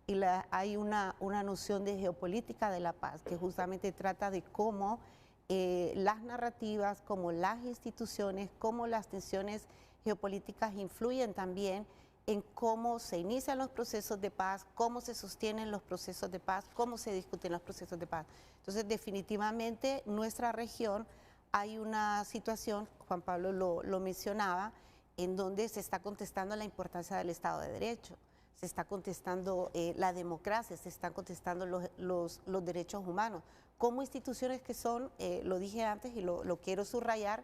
Y hay una noción de geopolítica de la paz que justamente trata de cómo las narrativas, como las instituciones, como las tensiones geopolíticas influyen también en cómo se inician los procesos de paz, cómo se sostienen los procesos de paz, cómo se discuten los procesos de paz. Entonces, definitivamente, nuestra región hay una situación, Juan Pablo lo mencionaba, en donde se está contestando la importancia del Estado de Derecho, se está contestando la democracia, se están contestando los derechos humanos, como instituciones que son, lo dije antes y lo quiero subrayar,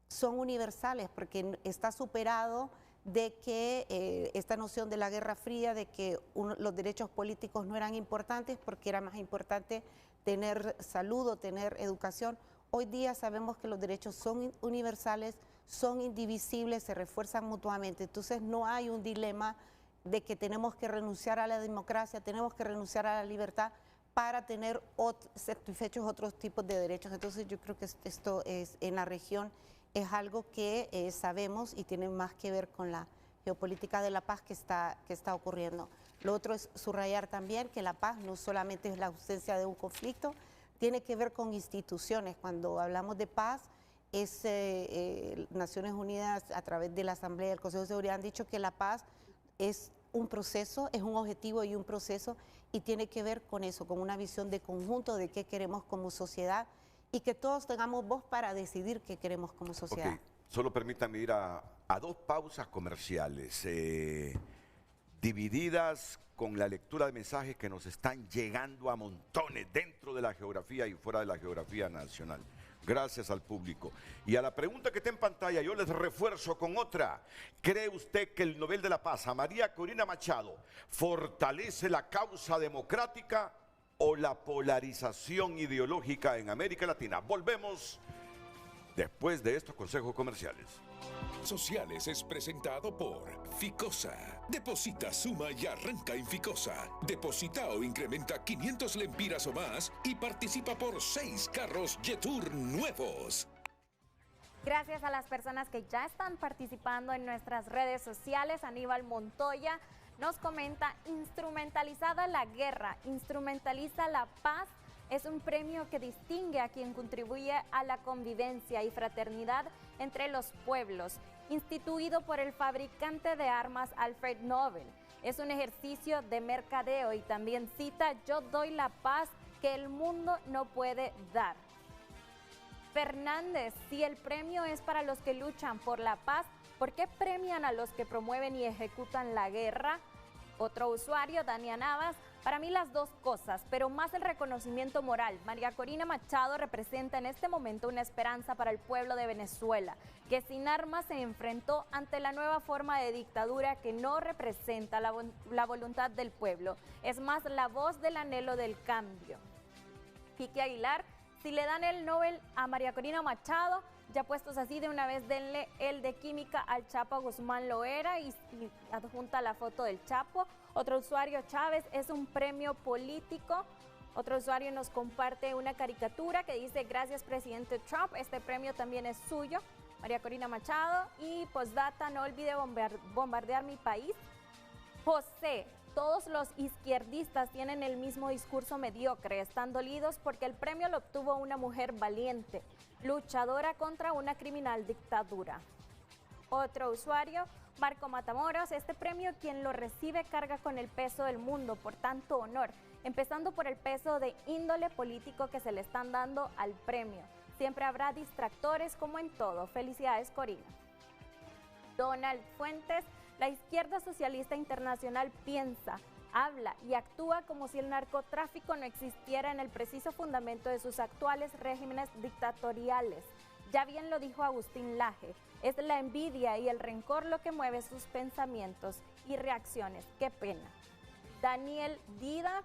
son universales, porque está superado de que esta noción de la Guerra Fría, de que los derechos políticos no eran importantes porque era más importante tener salud o tener educación. Hoy día sabemos que los derechos son universales, son indivisibles, se refuerzan mutuamente. Entonces no hay un dilema de que tenemos que renunciar a la democracia, tenemos que renunciar a la libertad para tener satisfechos otros tipos de derechos. Entonces yo creo que esto es en la región es algo que sabemos y tiene más que ver con la geopolítica de la paz que está ocurriendo. Lo otro es subrayar también que la paz no solamente es la ausencia de un conflicto, tiene que ver con instituciones. Cuando hablamos de paz, Naciones Unidas a través de la Asamblea y el Consejo de Seguridad han dicho que la paz es un proceso, es un objetivo y un proceso, y tiene que ver con eso, con una visión de conjunto de qué queremos como sociedad, y que todos tengamos voz para decidir qué queremos como sociedad. Ok, solo permítanme ir a dos pausas comerciales, divididas con la lectura de mensajes que nos están llegando a montones dentro de la geografía y fuera de la geografía nacional. Gracias al público. Y a la pregunta que está en pantalla, yo les refuerzo con otra. ¿Cree usted que el Nobel de la Paz, a María Corina Machado, fortalece la causa democrática o la polarización ideológica en América Latina? Volvemos después de estos consejos comerciales. Sociales es presentado por Ficosa. Deposita, suma y arranca en Ficosa. Deposita o incrementa 500 lempiras o más y participa por 6 carros Jetour nuevos. Gracias a las personas que ya están participando en nuestras redes sociales. Aníbal Montoya nos comenta: instrumentalizada la guerra, instrumentaliza la paz. Es un premio que distingue a quien contribuye a la convivencia y fraternidad entre los pueblos, instituido por el fabricante de armas Alfred Nobel. Es un ejercicio de mercadeo y también cita: yo doy la paz que el mundo no puede dar. Fernández: si el premio es para los que luchan por la paz, ¿por qué premian a los que promueven y ejecutan la guerra? Otro usuario, Dania Navas: para mí las dos cosas, pero más el reconocimiento moral. María Corina Machado representa en este momento una esperanza para el pueblo de Venezuela, que sin armas se enfrentó ante la nueva forma de dictadura que no representa la voluntad del pueblo. Es más la voz del anhelo del cambio. Quique Aguilar: si le dan el Nobel a María Corina Machado, ya puestos así, de una vez denle el de química al Chapo Guzmán Loera, y adjunta la foto del Chapo. Otro usuario, Chávez: es un premio político. Otro usuario nos comparte una caricatura que dice: gracias presidente Trump, este premio también es suyo, María Corina Machado. Y postdata: no olvide bombardear mi país. José: todos los izquierdistas tienen el mismo discurso mediocre, están dolidos porque el premio lo obtuvo una mujer valiente, luchadora contra una criminal dictadura. Otro usuario, Marco Matamoros: este premio quien lo recibe carga con el peso del mundo por tanto honor, empezando por el peso de índole político que se le están dando al premio. Siempre habrá distractores como en todo. Felicidades, Corina. Donald Fuentes: La izquierda socialista internacional piensa, habla y actúa como si el narcotráfico no existiera en el preciso fundamento de sus actuales regímenes dictatoriales. Ya bien lo dijo Agustín Laje, es la envidia y el rencor lo que mueve sus pensamientos y reacciones. ¡Qué pena! Daniel Dida,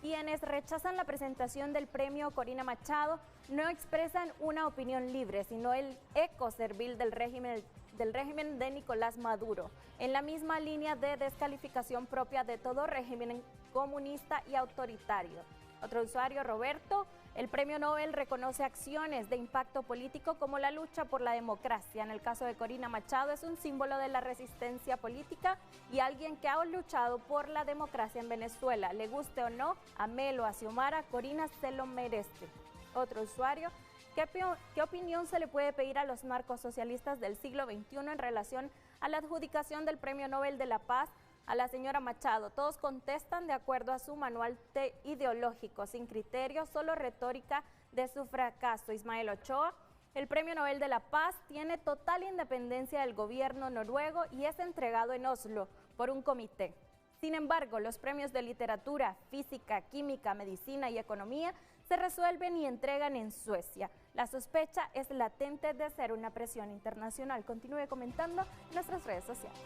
quienes rechazan la presentación del premio Corina Machado, no expresan una opinión libre, sino el eco servil del régimen de Nicolás Maduro, en la misma línea de descalificación propia de todo régimen comunista y autoritario. Otro usuario, Roberto, el premio Nobel reconoce acciones de impacto político como la lucha por la democracia. En el caso de Corina Machado es un símbolo de la resistencia política y alguien que ha luchado por la democracia en Venezuela. Le guste o no, a Melo, a Xiomara, Corina se lo merece. Otro usuario, ¿qué opinión se le puede pedir a los narcosocialistas del siglo XXI en relación a la adjudicación del Premio Nobel de la Paz a la señora Machado? Todos contestan de acuerdo a su manual ideológico, sin criterio, solo retórica de su fracaso. Ismael Ochoa, el Premio Nobel de la Paz tiene total independencia del gobierno noruego y es entregado en Oslo por un comité. Sin embargo, los premios de literatura, física, química, medicina y economía se resuelven y entregan en Suecia. La sospecha es latente de ser una presión internacional. Continúe comentando en nuestras redes sociales.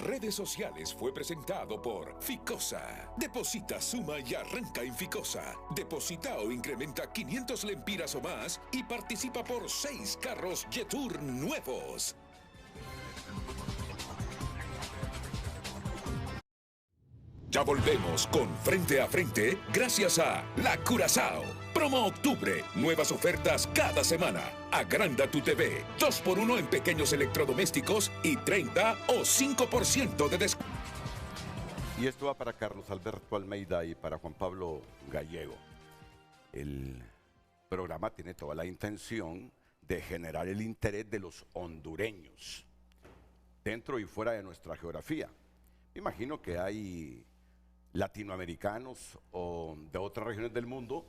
Redes sociales fue presentado por Ficosa. Deposita, suma y arranca en Ficosa. Deposita o incrementa 500 lempiras o más y participa por 6 carros Jetour nuevos. Ya volvemos con Frente a Frente gracias a La Curazao. Promo Octubre. Nuevas ofertas cada semana. Agranda tu TV. 2x1 en pequeños electrodomésticos y 30 o 5% de descuento. Y esto va para Carlos Alberto Almeida y para Juan Pablo Gallego. El programa tiene toda la intención de generar el interés de los hondureños dentro y fuera de nuestra geografía. Me imagino que hay latinoamericanos o de otras regiones del mundo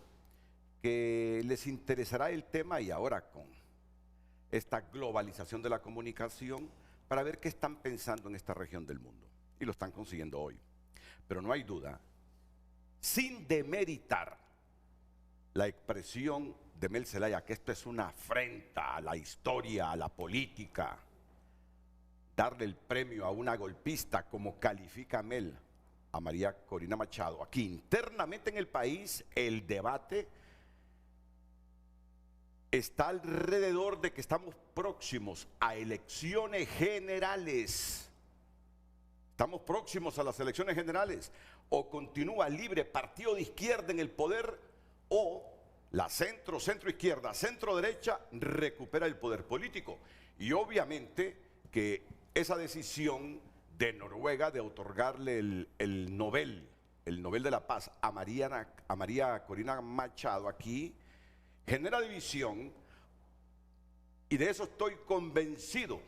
que les interesará el tema, y ahora con esta globalización de la comunicación, para ver qué están pensando en esta región del mundo, y lo están consiguiendo hoy. Pero no hay duda, sin demeritar la expresión de Mel Zelaya, que esto es una afrenta a la historia, a la política, darle el premio a una golpista como califica Mel a María Corina Machado. Aquí internamente en el país el debate está alrededor de que estamos próximos a elecciones generales. Estamos próximos a las elecciones generales. O continúa libre partido de izquierda en el poder, o la centro-izquierda, centro-derecha recupera el poder político. Y obviamente que esa decisión de Noruega de otorgarle el Nobel de la Paz a María Corina Machado aquí genera división, y de eso estoy convencido,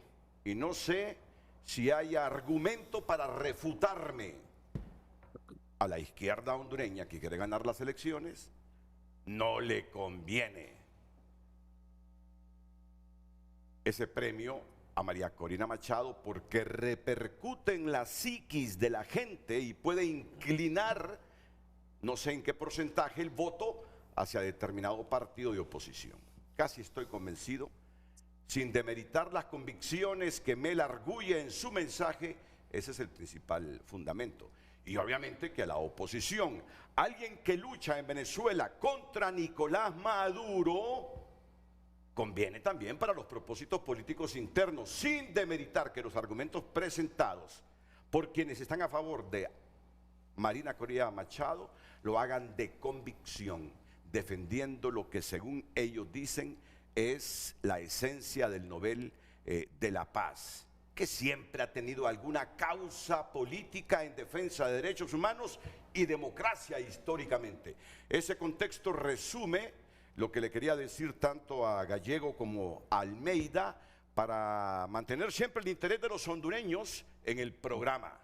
y no sé si hay argumento para refutarme. A la izquierda hondureña que quiere ganar las elecciones no le conviene ese premio a María Corina Machado, porque repercute en la psiquis de la gente y puede inclinar, no sé en qué porcentaje, el voto hacia determinado partido de oposición. Casi estoy convencido, sin demeritar las convicciones que Mel arguye en su mensaje, ese es el principal fundamento. Y obviamente que a la oposición, alguien que lucha en Venezuela contra Nicolás Maduro, conviene también para los propósitos políticos internos, sin demeritar que los argumentos presentados por quienes están a favor de María Corina Machado lo hagan de convicción, defendiendo lo que según ellos dicen es la esencia del Nobel de la Paz, que siempre ha tenido alguna causa política en defensa de derechos humanos y democracia históricamente. Ese contexto resume lo que le quería decir tanto a Gallego como a Almeida, para mantener siempre el interés de los hondureños en el programa.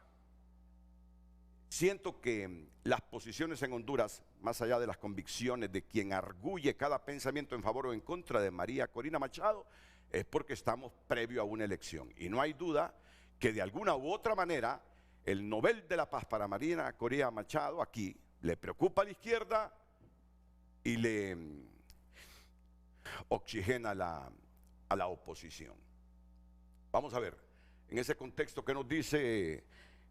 Siento que las posiciones en Honduras, más allá de las convicciones de quien arguye cada pensamiento en favor o en contra de María Corina Machado, es porque estamos previo a una elección. Y no hay duda que de alguna u otra manera el Nobel de la Paz para María Corina Machado aquí le preocupa a la izquierda y le oxigena a la oposición. Vamos a ver, en ese contexto, ¿qué nos dice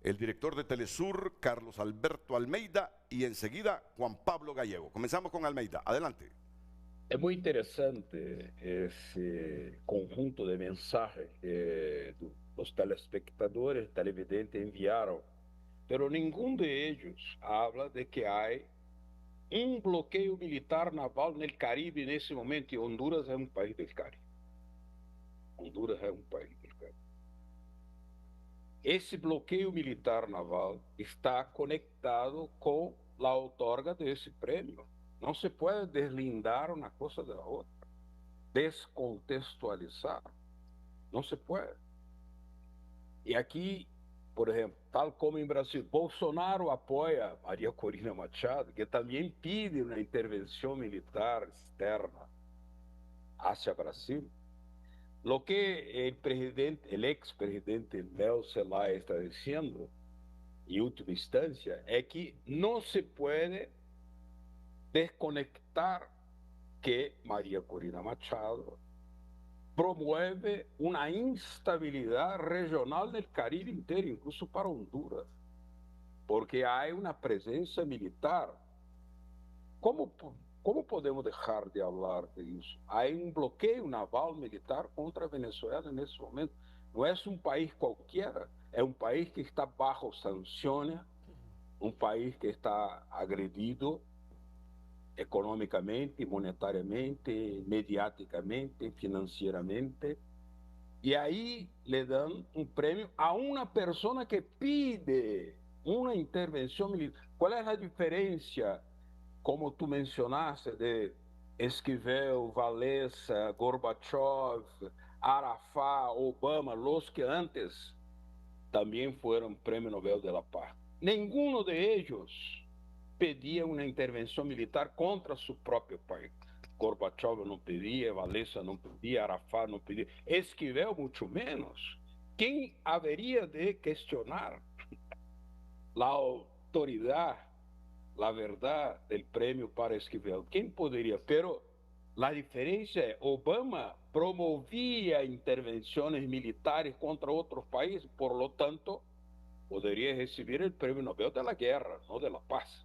el director de Telesur, Carlos Alberto Almeida, y enseguida Juan Pablo Gallego? Comenzamos con Almeida, adelante. É muito interessante esse conjunto de mensagens que os telespectadores, televidentes enviaram, pero nenhum de ellos habla de que há bloqueio militar naval no Caribe nesse momento, e Honduras é um país do Caribe. Honduras é um país do Caribe. Esse bloqueio militar naval está conectado com a outorga desse prêmio. Não se pode deslindar uma coisa da outra, descontextualizar. Não se pode. E aqui, por exemplo, tal como em Brasil, Bolsonaro apoia Maria Corina Machado, que também pede uma intervenção militar externa hacia Brasil. Lo que el ex-presidente Mel Zelaya está diciendo, en última instancia, es que no se puede desconectar que María Corina Machado promueve una instabilidad regional del Caribe entero, incluso para Honduras, porque hay una presencia militar. ¿Cómo podemos dejar de hablar de eso? Hay un bloqueo naval militar contra Venezuela en ese momento. No es un país cualquiera, es un país que está bajo sanciones, un país que está agredido económicamente, monetariamente, mediáticamente, financieramente. Y ahí le dan un premio a una persona que pide una intervención militar. ¿Cuál es la diferencia? Como tú mencionaste, de Esquivel, Valesa, Gorbachev, Arafat, Obama, los que antes también fueron Premio Nobel de la Paz. Ninguno de ellos pedía una intervención militar contra su propio país. Gorbachev no pedía, Valesa no pedía, Arafat no pedía, Esquivel mucho menos. ¿Quién habría de cuestionar la autoridad, la verdad del premio para Esquivel? ¿Quién podría? Pero la diferencia es, Obama promovía intervenciones militares contra otros países, por lo tanto, podría recibir el premio Nobel de la Guerra, no de la Paz.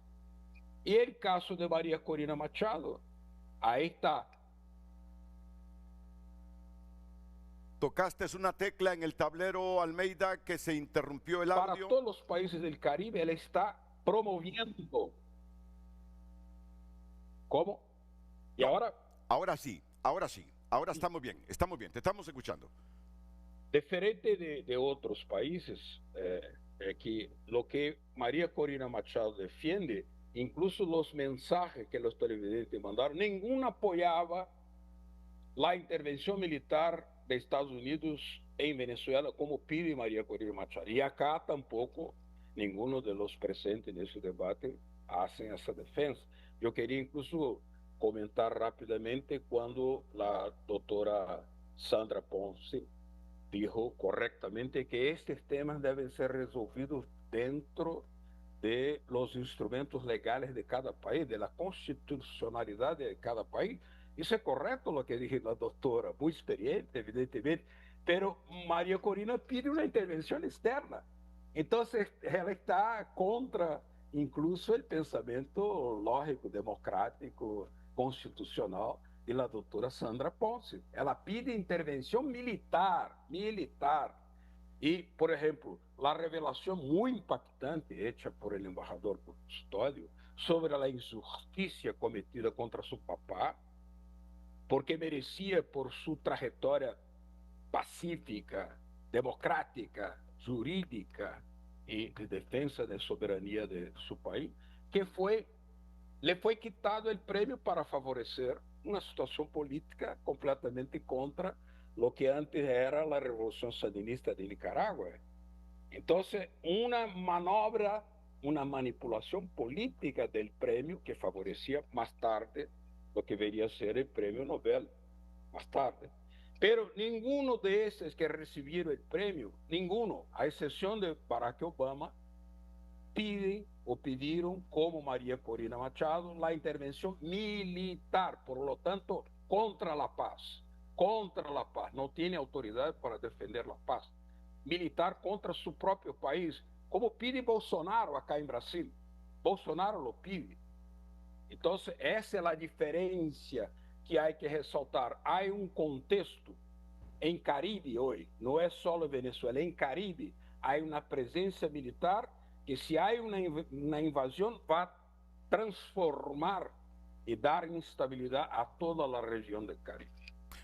Y el caso de María Corina Machado, ahí está. Tocaste una tecla en el tablero, Almeida, que se interrumpió el audio. Para todos los países del Caribe, él está promoviendo. ¿Cómo? Y no, ahora... Ahora sí, ahora estamos bien, te estamos escuchando. Diferente de otros países, que lo que María Corina Machado defiende, incluso los mensajes que los televidentes mandaron, ninguno apoyaba la intervención militar de Estados Unidos en Venezuela como pide María Corina Machado. Y acá tampoco ninguno de los presentes en ese debate hacen esa defensa. Yo quería incluso comentar rápidamente cuando la doctora Sandra Ponce dijo correctamente que estos temas deben ser resolvidos dentro de los instrumentos legales de cada país, de la constitucionalidad de cada país. Isso é correto lo que dijo la doctora, muy experiente, evidentemente, pero María Corina pide una intervención externa. Entonces, ela está contra incluso el pensamiento lógico, democrático, constitucional de la doctora Sandra Ponce. Ela pide intervención militar. Y, por ejemplo, la revelación muy impactante hecha por el embajador Custodio sobre la injusticia cometida contra su papá, porque merecía por su trayectoria pacífica, democrática, jurídica y de defensa de soberanía de su país, que le fue quitado el premio para favorecer una situación política completamente contra lo que antes era la revolución sandinista de Nicaragua. Entonces, una manobra, una manipulación política del premio que favorecía más tarde lo que debería ser el premio Nobel, más tarde. Pero ninguno de esos que recibieron el premio, ninguno, a excepción de Barack Obama, piden o pidieron, como María Corina Machado, la intervención militar, por lo tanto, contra la paz. Contra la paz. No tiene autoridad para defender la paz. Militar contra su propio país, como pide Bolsonaro acá en Brasil. Bolsonaro lo pide. Entonces, esa es la diferencia que hay que resaltar. Hay un contexto en Caribe hoy, no es solo Venezuela, en Caribe hay una presencia militar que si hay una invasión va a transformar y dar instabilidad a toda la región del Caribe.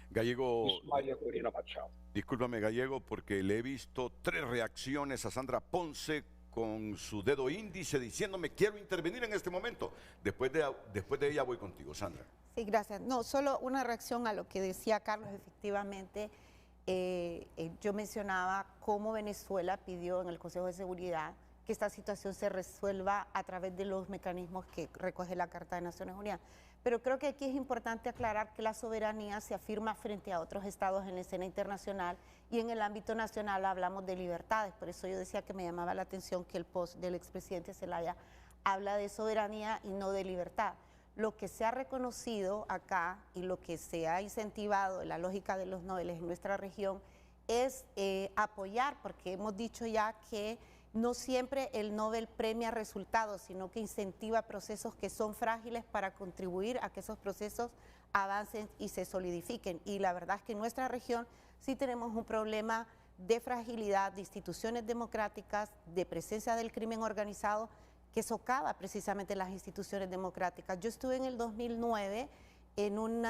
Gallego, María Corina Machado. discúlpame Gallego, porque le he visto 3 reacciones a Sandra Ponce con su dedo índice diciéndome quiero intervenir en este momento. Después de ella voy contigo, Sandra. Sí, gracias. No, solo una reacción a lo que decía Carlos. Efectivamente, yo mencionaba cómo Venezuela pidió en el Consejo de Seguridad que esta situación se resuelva a través de los mecanismos que recoge la Carta de Naciones Unidas. Pero creo que aquí es importante aclarar que la soberanía se afirma frente a otros estados en la escena internacional y en el ámbito nacional hablamos de libertades. Por eso yo decía que me llamaba la atención que el post del expresidente Zelaya habla de soberanía y no de libertad. Lo que se ha reconocido acá y lo que se ha incentivado en la lógica de los Nobeles en nuestra región es apoyar, porque hemos dicho ya que no siempre el Nobel premia resultados, sino que incentiva procesos que son frágiles para contribuir a que esos procesos avancen y se solidifiquen. Y la verdad es que en nuestra región sí tenemos un problema de fragilidad de instituciones democráticas, de presencia del crimen organizado, que socava precisamente las instituciones democráticas. Yo estuve en el 2009 en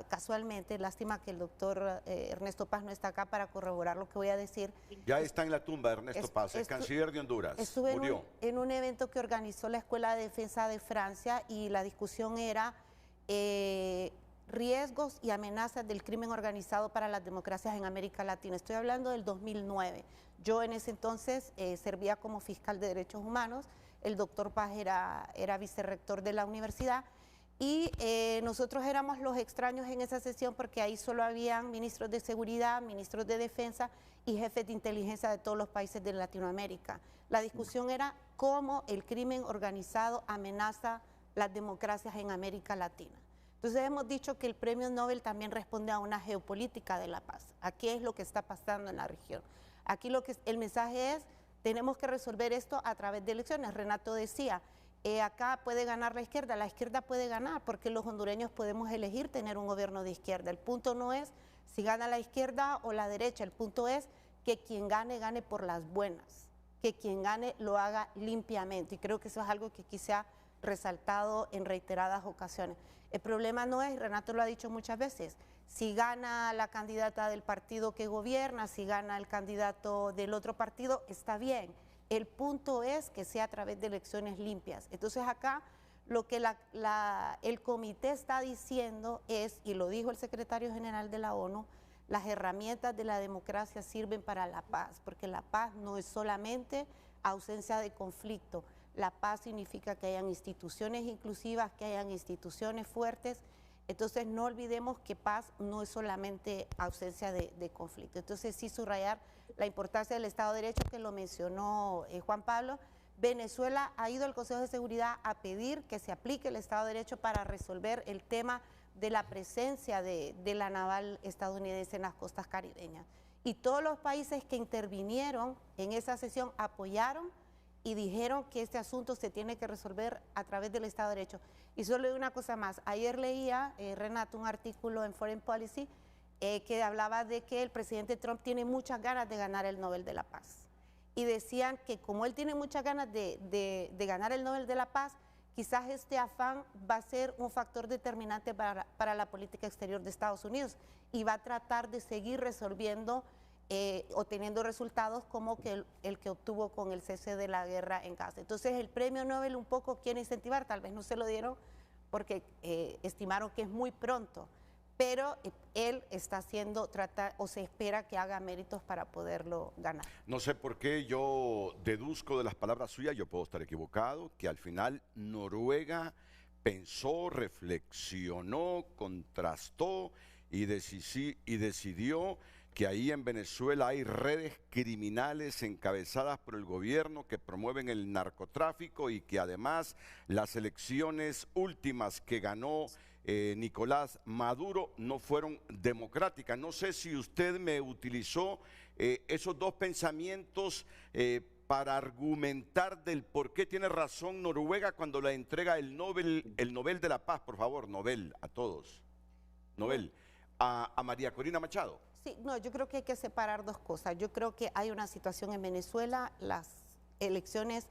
casualmente, lástima que el doctor Ernesto Paz no está acá para corroborar lo que voy a decir. Ya está en la tumba Ernesto Paz, el canciller de Honduras. Estuve murió. en un evento que organizó la Escuela de Defensa de Francia y la discusión era riesgos y amenazas del crimen organizado para las democracias en América Latina. Estoy hablando del 2009. Yo en ese entonces servía como fiscal de derechos humanos, el doctor Paz era vicerrector de la universidad y nosotros éramos los extraños en esa sesión porque ahí solo habían ministros de seguridad, ministros de defensa y jefes de inteligencia de todos los países de Latinoamérica. La discusión era cómo el crimen organizado amenaza las democracias en América Latina. Entonces hemos dicho que el premio Nobel también responde a una geopolítica de la paz. Aquí es lo que está pasando en la región. Aquí el mensaje es, tenemos que resolver esto a través de elecciones. Renato decía, acá puede ganar la izquierda puede ganar porque los hondureños podemos elegir tener un gobierno de izquierda. El punto no es si gana la izquierda o la derecha, el punto es que quien gane, gane por las buenas, que quien gane lo haga limpiamente. Y creo que eso es algo que aquí se ha resaltado en reiteradas ocasiones. El problema no es, Renato lo ha dicho muchas veces, si gana la candidata del partido que gobierna, si gana el candidato del otro partido, está bien. El punto es que sea a través de elecciones limpias. Entonces acá lo que el comité está diciendo es, y lo dijo el secretario general de la ONU, las herramientas de la democracia sirven para la paz, porque la paz no es solamente ausencia de conflicto. La paz significa que hayan instituciones inclusivas, que hayan instituciones fuertes. Entonces no olvidemos que paz no es solamente ausencia de conflicto. Entonces sí subrayar la importancia del Estado de Derecho que lo mencionó Juan Pablo. Venezuela ha ido al Consejo de Seguridad a pedir que se aplique el Estado de Derecho para resolver el tema de la presencia de la naval estadounidense en las costas caribeñas. Y todos los países que intervinieron en esa sesión apoyaron y dijeron que este asunto se tiene que resolver a través del Estado de Derecho. Y solo digo una cosa más, ayer leía, Renato, un artículo en Foreign Policy que hablaba de que el presidente Trump tiene muchas ganas de ganar el Nobel de la Paz. Y decían que como él tiene muchas ganas de ganar el Nobel de la Paz, quizás este afán va a ser un factor determinante para la política exterior de Estados Unidos y va a tratar de seguir resolviendo o teniendo resultados como que el que obtuvo con el cese de la guerra en Gaza. Entonces el premio Nobel un poco quiere incentivar, tal vez no se lo dieron porque estimaron que es muy pronto, pero él está haciendo, o se espera que haga méritos para poderlo ganar. No sé por qué yo deduzco de las palabras suyas, yo puedo estar equivocado, que al final Noruega pensó, reflexionó, contrastó y decidió que ahí en Venezuela hay redes criminales encabezadas por el gobierno que promueven el narcotráfico y que además las elecciones últimas que ganó Nicolás Maduro no fueron democráticas. No sé si usted me utilizó esos dos pensamientos para argumentar del por qué tiene razón Noruega cuando le entrega el Nobel de la Paz, por favor, Nobel a todos, Nobel, a María Corina Machado. Sí, no, yo creo que hay que separar dos cosas. Yo creo que hay una situación en Venezuela, las elecciones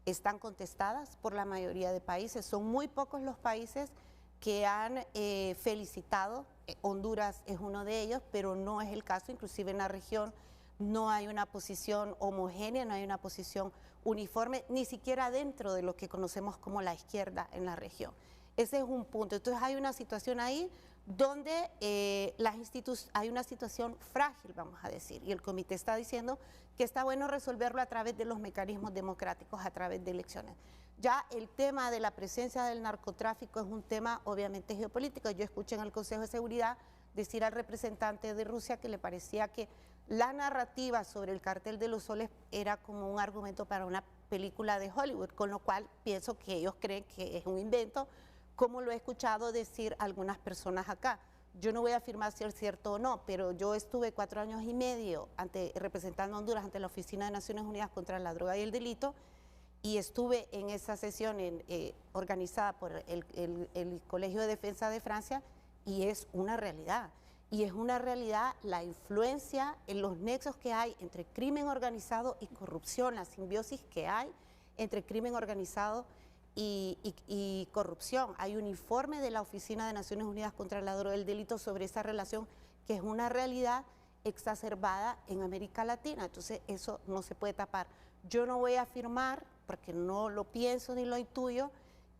están contestadas por la mayoría de países, son muy pocos los países que han felicitado, Honduras es uno de ellos, pero no es el caso, inclusive en la región no hay una posición homogénea, no hay una posición uniforme, ni siquiera dentro de lo que conocemos como la izquierda en la región. Ese es un punto. Entonces hay una situación ahí donde hay una situación frágil, vamos a decir, y el comité está diciendo que está bueno resolverlo a través de los mecanismos democráticos, a través de elecciones. Ya el tema de la presencia del narcotráfico es un tema obviamente geopolítico. Yo escuché en el Consejo de Seguridad decir al representante de Rusia que le parecía que la narrativa sobre el cartel de los soles era como un argumento para una película de Hollywood, con lo cual pienso que ellos creen que es un invento, como lo he escuchado decir algunas personas acá. Yo no voy a afirmar si es cierto o no, pero yo estuve 4 años y medio representando a Honduras ante la Oficina de Naciones Unidas contra la Droga y el Delito, y estuve en esa sesión organizada por el Colegio de Defensa de Francia, y es una realidad. Y es una realidad la influencia en los nexos que hay entre crimen organizado y corrupción, la simbiosis que hay entre crimen organizado y corrupción. Hay un informe de la Oficina de Naciones Unidas contra la Droga y el Delito sobre esa relación, que es una realidad exacerbada en América Latina. Entonces eso no se puede tapar. Yo no voy a afirmar, porque no lo pienso ni lo intuyo,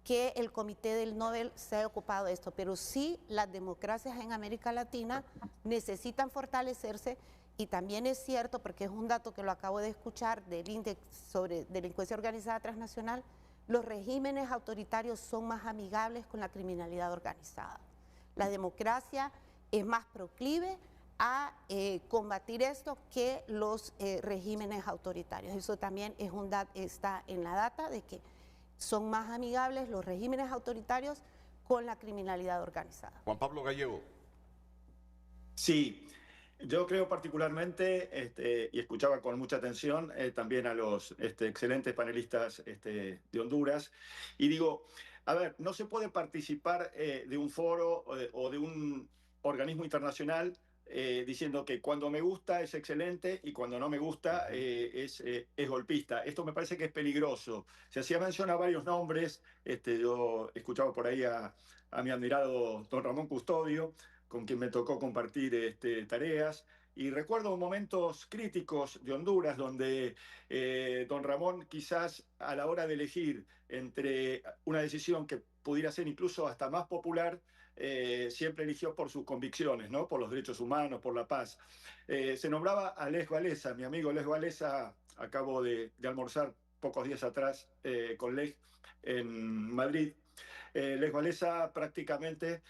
que el Comité del Nobel se ha ocupado de esto, pero sí las democracias en América Latina necesitan fortalecerse, y también es cierto, porque es un dato que lo acabo de escuchar del índice sobre delincuencia organizada transnacional, los regímenes autoritarios son más amigables con la criminalidad organizada. La democracia es más proclive a combatir esto que los regímenes autoritarios. Eso también es está en la data de que son más amigables los regímenes autoritarios con la criminalidad organizada. Juan Pablo Gallego. Sí, yo creo particularmente, y escuchaba con mucha atención también a los excelentes panelistas de Honduras, y digo, a ver, no se puede participar de un foro o de un organismo internacional diciendo que cuando me gusta es excelente y cuando no me gusta es golpista. Esto me parece que es peligroso. Se hacía mención a varios nombres, yo escuchaba por ahí a mi admirado don Ramón Custodio, con quien me tocó compartir tareas, y recuerdo momentos críticos de Honduras donde don Ramón quizás a la hora de elegir entre una decisión que pudiera ser incluso hasta más popular, siempre eligió por sus convicciones, ¿no? Por los derechos humanos, por la paz. Se nombraba a Lech Walesa, mi amigo Lech Walesa. Acabo de almorzar pocos días atrás con Lech en Madrid. Lech Walesa prácticamente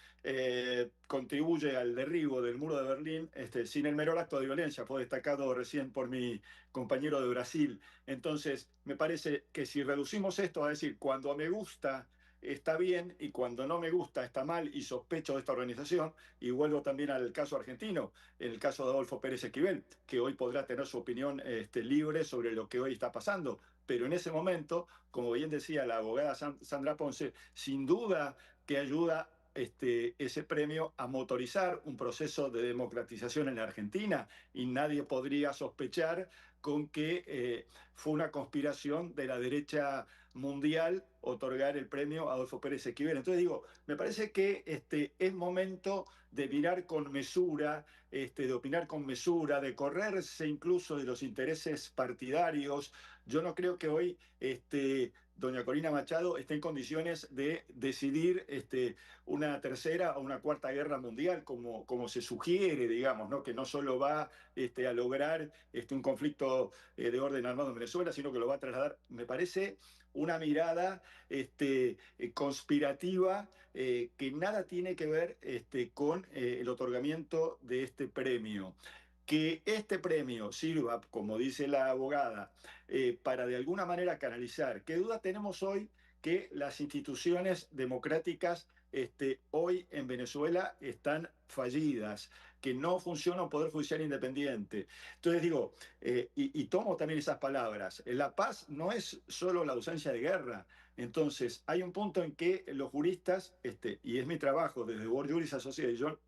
contribuye al derribo del muro de Berlín sin el menor acto de violencia. Fue destacado recién por mi compañero de Brasil. Entonces, me parece que si reducimos esto a decir, cuando me gusta está bien y cuando no me gusta está mal y sospecho de esta organización, y vuelvo también al caso argentino, el caso de Adolfo Pérez Esquivel, que hoy podrá tener su opinión libre sobre lo que hoy está pasando, pero en ese momento, como bien decía la abogada Sandra Ponce, sin duda que ayuda ese premio a motorizar un proceso de democratización en la Argentina, y nadie podría sospechar con que fue una conspiración de la derecha mundial otorgar el premio a Adolfo Pérez Esquivel. Entonces digo, me parece que es momento de mirar con mesura, de opinar con mesura, de correrse incluso de los intereses partidarios. Yo no creo que hoy doña Corina Machado esté en condiciones de decidir una tercera o una cuarta guerra mundial, como se sugiere, digamos, ¿no? Que no solo va a lograr un conflicto de orden armado en Venezuela, sino que lo va a trasladar. Me parece una mirada conspirativa que nada tiene que ver con el otorgamiento de este premio. Que este premio sirva, como dice la abogada, para de alguna manera canalizar. ¿Qué duda tenemos hoy que las instituciones democráticas hoy en Venezuela están fallidas, que no funciona un poder judicial independiente? Entonces digo, y tomo también esas palabras, la paz no es solo la ausencia de guerra. Entonces hay un punto en que los juristas, y es mi trabajo desde World Juris Association,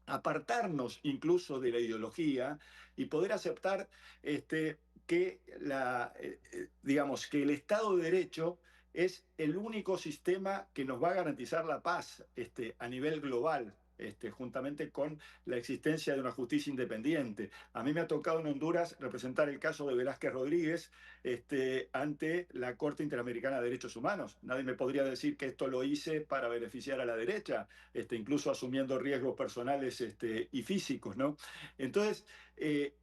apartarnos incluso de la ideología y poder aceptar que, digamos, que el Estado de Derecho es el único sistema que nos va a garantizar la paz a nivel global. Juntamente con la existencia de una justicia independiente. A mí me ha tocado en Honduras representar el caso de Velázquez Rodríguez ante la Corte Interamericana de Derechos Humanos. Nadie me podría decir que esto lo hice para beneficiar a la derecha, incluso asumiendo riesgos personales y físicos, ¿no? Entonces,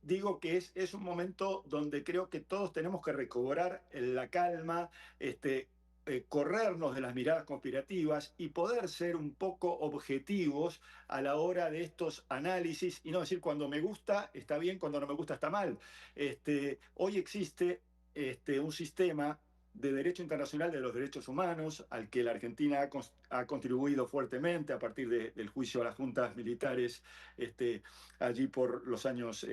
digo que es un momento donde creo que todos tenemos que recobrar la calma, corrernos de las miradas conspirativas y poder ser un poco objetivos a la hora de estos análisis y no decir cuando me gusta está bien, cuando no me gusta está mal. Hoy existe un sistema de derecho internacional de los derechos humanos al que la Argentina ha contribuido fuertemente a partir del juicio a las juntas militares allí por los años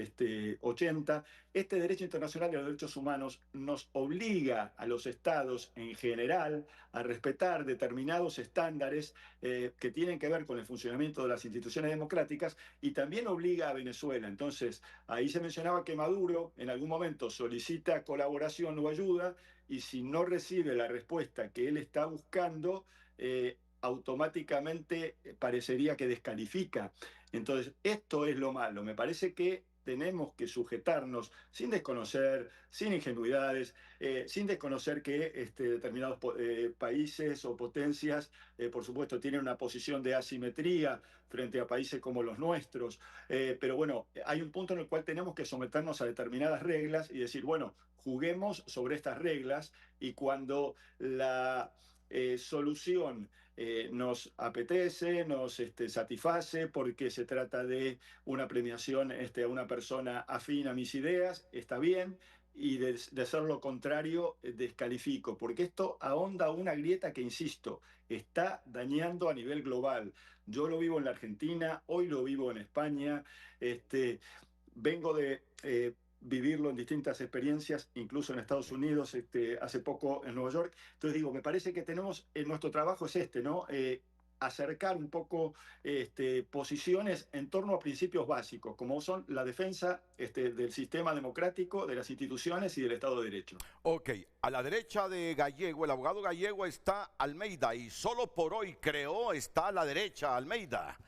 80. Este derecho internacional de los derechos humanos nos obliga a los estados en general a respetar determinados estándares que tienen que ver con el funcionamiento de las instituciones democráticas y también obliga a Venezuela. Entonces, ahí se mencionaba que Maduro en algún momento solicita colaboración o ayuda y si no recibe la respuesta que él está buscando, automáticamente parecería que descalifica. Entonces, esto es lo malo. Me parece que tenemos que sujetarnos sin desconocer, sin ingenuidades, sin desconocer que determinados países o potencias, por supuesto, tienen una posición de asimetría frente a países como los nuestros. Pero bueno, hay un punto en el cual tenemos que someternos a determinadas reglas y decir, bueno, juguemos sobre estas reglas y cuando la solución nos apetece, nos satisface porque se trata de una premiación a una persona afín a mis ideas, está bien, y de ser lo contrario, descalifico, porque esto ahonda una grieta que, insisto, está dañando a nivel global. Yo lo vivo en la Argentina, hoy lo vivo en España, vengo de vivirlo en distintas experiencias, incluso en Estados Unidos, hace poco en Nueva York. Entonces digo, me parece que tenemos, nuestro trabajo es ¿no? Acercar un poco posiciones en torno a principios básicos, como son la defensa del sistema democrático, de las instituciones y del Estado de Derecho. Ok, a la derecha de Gallego, el abogado Gallego, está Almeida y solo por hoy, creo, está a la derecha Almeida.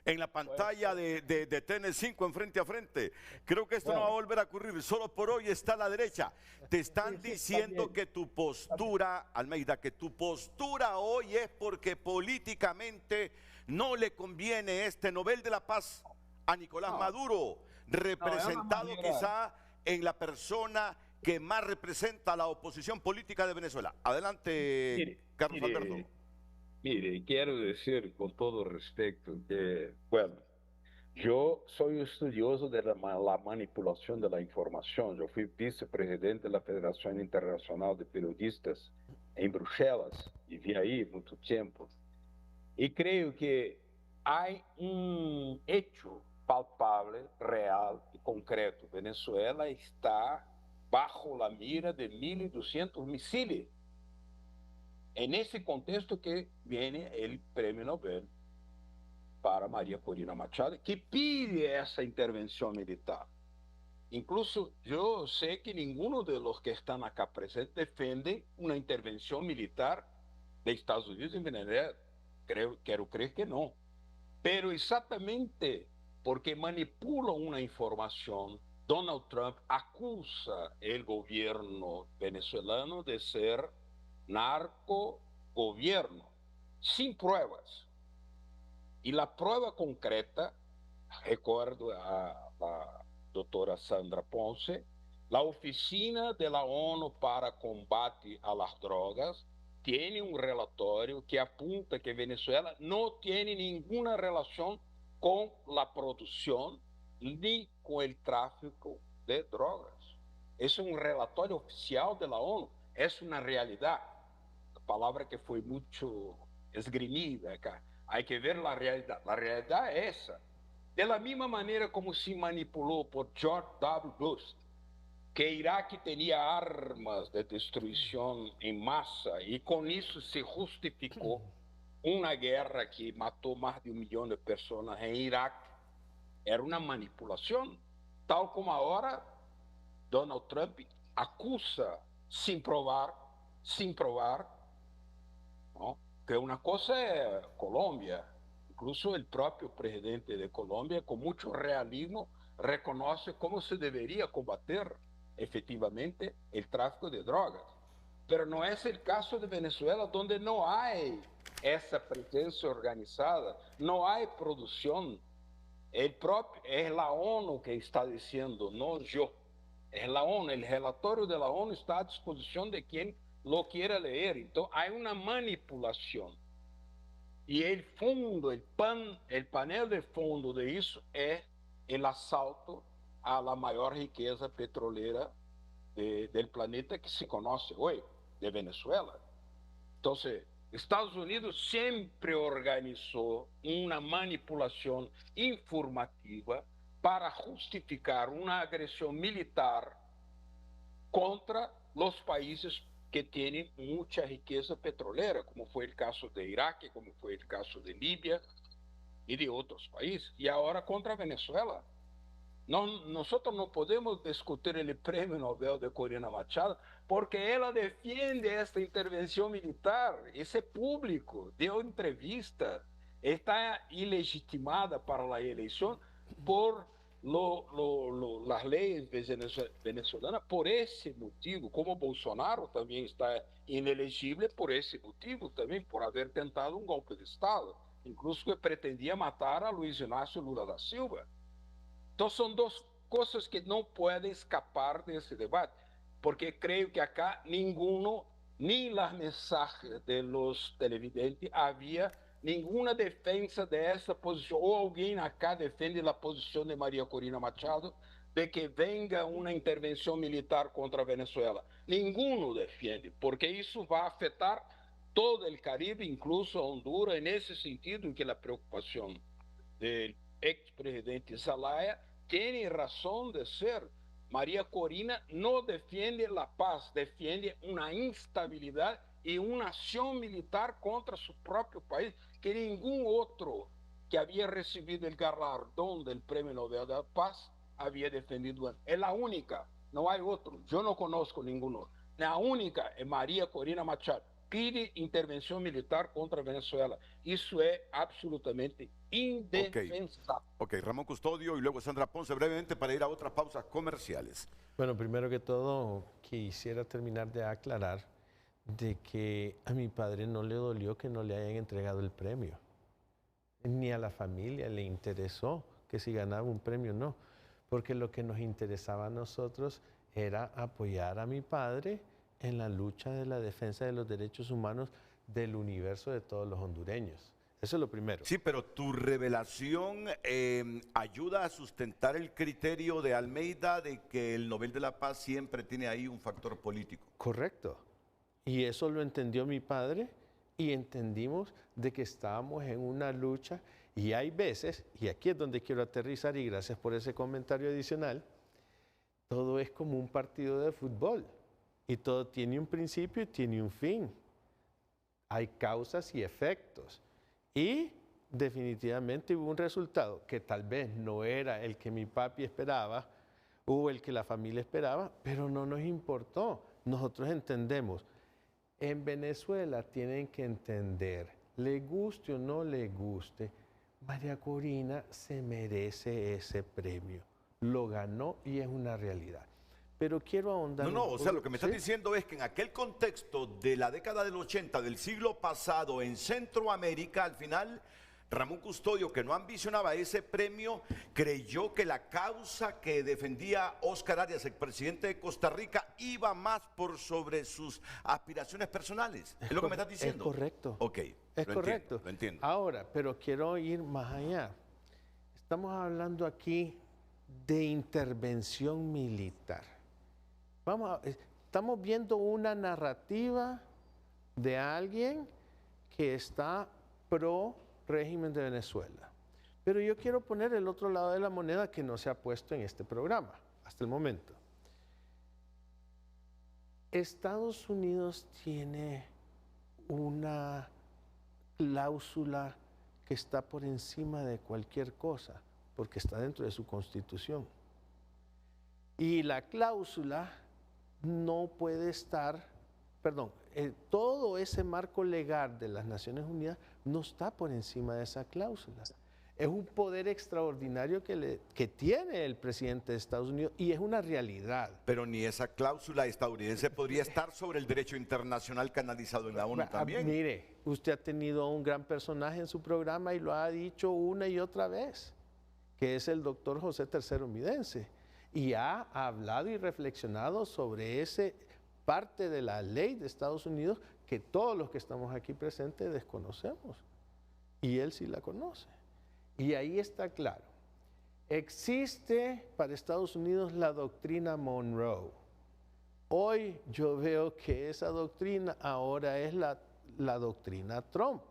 En la pantalla de TN5 en frente a frente. Creo que esto no va a volver a ocurrir. Solo por hoy está a la derecha. Te están diciendo que tu postura, Almeida, que tu postura hoy es porque políticamente no le conviene este Nobel de la Paz a Nicolás Maduro, representado quizá en la persona que más representa a la oposición política de Venezuela. Adelante, Carlos Alberto. Mire, quiero decir con todo respeto que, bueno, yo soy estudioso de la manipulación de la información. Yo fui vicepresidente de la Federación Internacional de Periodistas en Bruselas, viví ahí mucho tiempo. Y creo que hay un hecho palpable, real y concreto. Venezuela está bajo la mira de 1.200 misiles. En ese contexto que viene el premio Nobel para María Corina Machado, que pide esa intervención militar. Incluso yo sé que ninguno de los que están acá presentes defiende una intervención militar de Estados Unidos en Venezuela. Quiero creer que no. Pero exactamente porque manipula una información, Donald Trump acusa el gobierno venezolano de ser narcogobierno, sin pruebas. Y la prueba concreta, recuerdo a la doctora Sandra Ponce, La Oficina de la ONU para Combate a las Drogas tiene un relatorio que apunta que Venezuela no tiene ninguna relación con la producción ni con el tráfico de drogas. Es un relatorio oficial de la ONU, es una realidad. La palabra que fue mucho esgrimida acá. Hay que ver la realidad. La realidad es esa. De la misma manera como se manipuló por George W. Bush, que Irak tenía armas de destrucción en masa y con eso se justificó una guerra que mató más de 1 millón de personas en Irak. Era una manipulación, tal como ahora Donald Trump acusa sin probar, ¿no? Que una cosa es Colombia, incluso el propio presidente de Colombia con mucho realismo reconoce cómo se debería combater efectivamente el tráfico de drogas. Pero no es el caso de Venezuela, donde no hay esa presencia organizada, no hay producción. Es la ONU que está diciendo, no yo. Es la ONU, el relatorio de la ONU está a disposición de quien lo quiera leer. Entonces hay una manipulación. Y el fondo, el panel de fondo de eso es el asalto a la mayor riqueza petrolera del planeta que se conoce hoy, de Venezuela. Entonces, Estados Unidos siempre organizó una manipulación informativa para justificar una agresión militar contra los países que tienen mucha riqueza petrolera, como fue el caso de Irak, como fue el caso de Libia y de otros países, y ahora contra Venezuela. Nosotros no podemos discutir el premio Nobel de Corina Machado porque ella defiende esta intervención militar, ese público, dio entrevista, está ilegitimada para la elección por las leyes venezolanas por ese motivo, como Bolsonaro también está inelegible por ese motivo también, por haber tentado un golpe de Estado, incluso que pretendía matar a Luis Ignacio Lula da Silva. Entonces son dos cosas que no pueden escapar de ese debate, porque creo que acá ninguno, ni las mensajes de los televidentes, había ninguna defensa de esa posición, o alguien acá defiende la posición de María Corina Machado, de que venga una intervención militar contra Venezuela. Ninguno defiende, porque eso va a afectar todo el Caribe, incluso a Honduras, en ese sentido en que la preocupación del expresidente Zelaya tiene razón de ser. María Corina no defiende la paz, defiende una instabilidad y una acción militar contra su propio país, que ningún otro que había recibido el galardón del Premio Nobel de la Paz había defendido. Es la única, no hay otro, yo no conozco ninguno. La única es María Corina Machado. Pide intervención militar contra Venezuela. Eso es absolutamente indefensable. Ok, Ramón Custodio y luego Sandra Ponce, brevemente para ir a otras pausas comerciales. Bueno, primero que todo, quisiera terminar de aclarar de que a mi padre no le dolió que no le hayan entregado el premio. Ni a la familia le interesó que si ganaba un premio no, porque lo que nos interesaba a nosotros era apoyar a mi padre en la lucha de la defensa de los derechos humanos del universo de todos los hondureños. Eso es lo primero. Sí, pero tu revelación ayuda a sustentar el criterio de Almeida de que el Nobel de la Paz siempre tiene ahí un factor político. Correcto. Y eso lo entendió mi padre y entendimos de que estábamos en una lucha y hay veces, y aquí es donde quiero aterrizar y gracias por ese comentario adicional, todo es como un partido de fútbol. Y todo tiene un principio y tiene un fin. Hay causas y efectos. Y definitivamente hubo un resultado que tal vez no era el que mi papi esperaba o el que la familia esperaba, pero no nos importó. Nosotros entendemos. En Venezuela tienen que entender, le guste o no le guste, María Corina se merece ese premio. Lo ganó y es una realidad. Pero quiero ahondar... No, o sea, lo que me estás diciendo es que en aquel contexto de la década del 80 del siglo pasado en Centroamérica, al final Ramón Custodio, que no ambicionaba ese premio, creyó que la causa que defendía Óscar Arias, el presidente de Costa Rica, iba más por sobre sus aspiraciones personales. ¿Es lo que me estás diciendo? Es correcto. Ok. Es correcto. Lo entiendo. Ahora, pero quiero ir más allá. Estamos hablando aquí de intervención militar. Estamos viendo una narrativa de alguien que está pro régimen de Venezuela. Pero yo quiero poner el otro lado de la moneda que no se ha puesto en este programa hasta el momento. Estados Unidos tiene una cláusula que está por encima de cualquier cosa, porque está dentro de su constitución. Y la cláusula no puede estar, todo ese marco legal de las Naciones Unidas no está por encima de esa cláusula. Es un poder extraordinario que tiene el presidente de Estados Unidos y es una realidad. Pero ni esa cláusula estadounidense podría estar sobre el derecho internacional canalizado en la ONU también. Mire, usted ha tenido un gran personaje en su programa y lo ha dicho una y otra vez, que es el doctor José III Midense, y ha hablado y reflexionado sobre ese parte de la ley de Estados Unidos que todos los que estamos aquí presentes desconocemos, y él sí la conoce. Y ahí está claro. Existe para Estados Unidos la doctrina Monroe. Hoy yo veo que esa doctrina ahora es la doctrina Trump,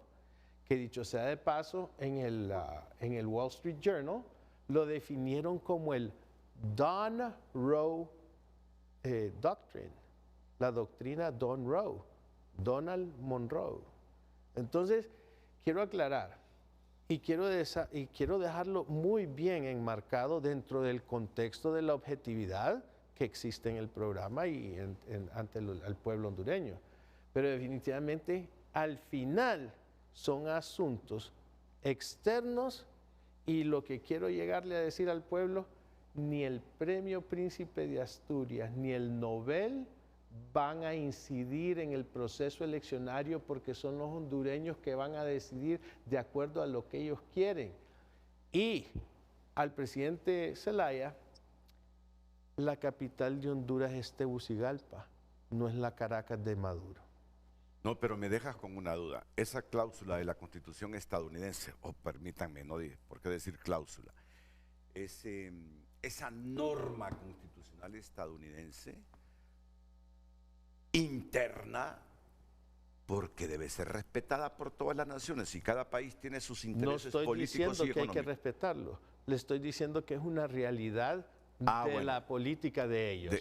que dicho sea de paso, en el Wall Street Journal lo definieron como el Don Roe Doctrine, la doctrina Don Roe, Donald Monroe. Entonces, quiero aclarar. Y quiero dejarlo muy bien enmarcado dentro del contexto de la objetividad que existe en el programa y ante el pueblo hondureño. Pero definitivamente, al final, son asuntos externos y lo que quiero llegarle a decir al pueblo, ni el Premio Príncipe de Asturias ni el Nobel van a incidir en el proceso eleccionario porque son los hondureños que van a decidir de acuerdo a lo que ellos quieren. Y al presidente Zelaya, la capital de Honduras es Tegucigalpa, no es la Caracas de Maduro. No, pero me dejas con una duda. Esa cláusula de la Constitución estadounidense, o permítanme, no dije, ¿por qué decir cláusula? Esa norma constitucional estadounidense interna, porque debe ser respetada por todas las naciones y cada país tiene sus intereses políticos y económicos. No estoy diciendo que hay que respetarlo, le estoy diciendo que es una realidad de la política de ellos.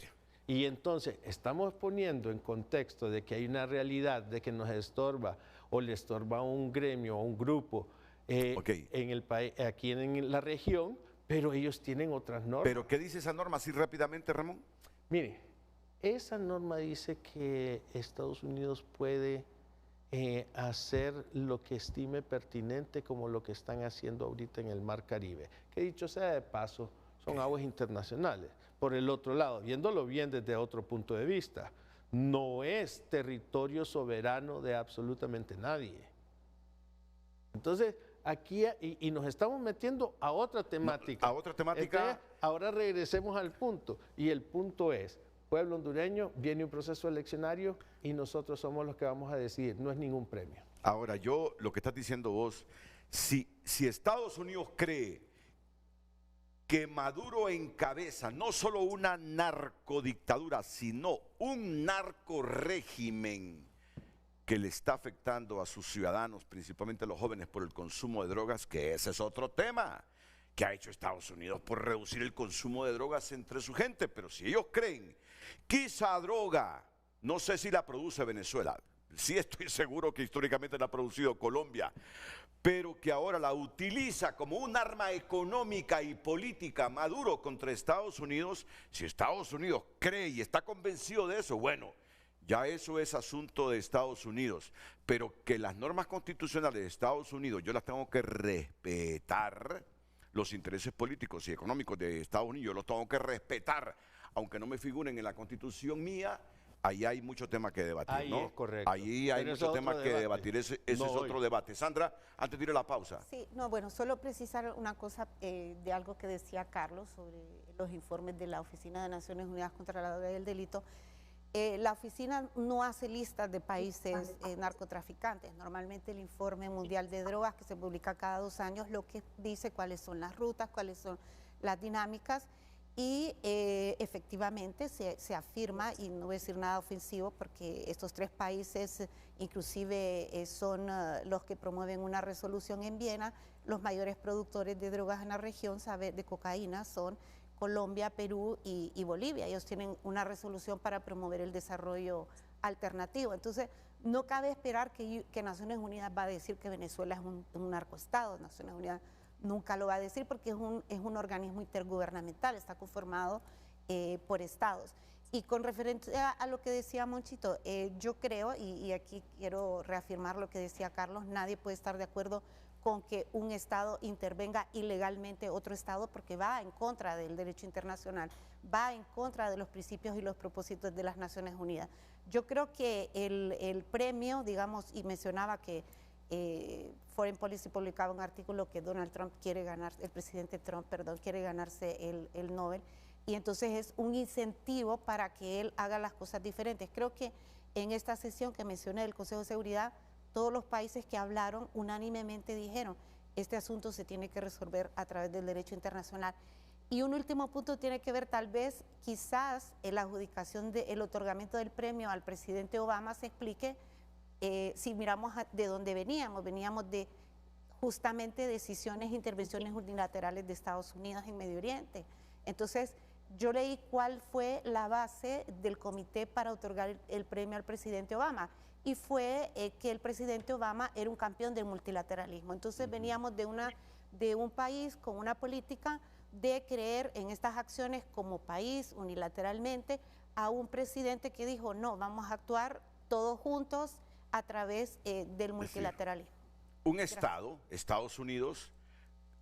Y entonces estamos poniendo en contexto de que hay una realidad de que nos estorba o le estorba a un gremio o un grupo en el país, aquí en la región, pero ellos tienen otras normas. ¿Pero qué dice esa norma así rápidamente, Ramón? Mire, esa norma dice que Estados Unidos puede hacer lo que estime pertinente como lo que están haciendo ahorita en el Mar Caribe, que dicho sea de paso, son aguas internacionales. Por el otro lado, viéndolo bien desde otro punto de vista, no es territorio soberano de absolutamente nadie. Entonces, aquí, y nos estamos metiendo a otra temática. A otra temática. Entonces, ahora regresemos al punto, y el punto es, pueblo hondureño, viene un proceso eleccionario y nosotros somos los que vamos a decidir, no es ningún premio. Ahora, lo que estás diciendo vos, si Estados Unidos cree que Maduro encabeza no solo una narcodictadura, sino un narcorégimen que le está afectando a sus ciudadanos, principalmente a los jóvenes, por el consumo de drogas, que ese es otro tema que ha hecho Estados Unidos por reducir el consumo de drogas entre su gente. Pero si ellos creen que esa droga, no sé si la produce Venezuela, sí estoy seguro que históricamente la ha producido Colombia, pero que ahora la utiliza como un arma económica y política Maduro contra Estados Unidos, si Estados Unidos cree y está convencido de eso, bueno, ya eso es asunto de Estados Unidos, pero que las normas constitucionales de Estados Unidos yo las tengo que respetar, los intereses políticos y económicos de Estados Unidos yo los tengo que respetar, aunque no me figuren en la constitución mía, ahí hay mucho tema que debatir, Ahí ¿no? es correcto. Ahí hay Pero mucho eso es tema otro que debate. debatir, ese No es otro hoy. debate. Sandra, antes de ir a la pausa. Sí, no, bueno, solo precisar una cosa de algo que decía Carlos sobre los informes de la Oficina de Naciones Unidas contra la Droga y el Delito. La oficina no hace listas de países narcotraficantes. Normalmente el informe mundial de drogas, que se publica cada 2 años, lo que dice cuáles son las rutas, cuáles son las dinámicas, y efectivamente se afirma, y no voy a decir nada ofensivo, porque estos 3 países inclusive son los que promueven una resolución en Viena. Los mayores productores de drogas en la región, de cocaína, son Colombia, Perú y Bolivia. Ellos tienen una resolución para promover el desarrollo alternativo. Entonces, no cabe esperar que Naciones Unidas va a decir que Venezuela es un narcoestado. Naciones Unidas nunca lo va a decir porque es un organismo intergubernamental, está conformado por estados. Y con referencia a lo que decía Monchito, yo creo, y aquí quiero reafirmar lo que decía Carlos, nadie puede estar de acuerdo con que un Estado intervenga ilegalmente otro Estado, porque va en contra del derecho internacional, va en contra de los principios y los propósitos de las Naciones Unidas. Yo creo que el premio, digamos, y mencionaba que Foreign Policy publicaba un artículo que Donald Trump quiere ganar, el presidente Trump, perdón, quiere ganarse el Nobel, y entonces es un incentivo para que él haga las cosas diferentes. Creo que en esta sesión que mencioné del Consejo de Seguridad, todos los países que hablaron unánimemente dijeron, este asunto se tiene que resolver a través del derecho internacional. Y un último punto tiene que ver, tal vez, quizás, en la adjudicación el otorgamiento del premio al presidente Obama se explique, si miramos de dónde veníamos de justamente decisiones, intervenciones unilaterales de Estados Unidos en Medio Oriente. Entonces, yo leí cuál fue la base del comité para otorgar el premio al presidente Obama, y fue que el presidente Obama era un campeón del multilateralismo. Entonces veníamos de un país con una política de creer en estas acciones como país unilateralmente, a un presidente que dijo, no, vamos a actuar todos juntos a través del multilateralismo. Un Estado, Estados Unidos,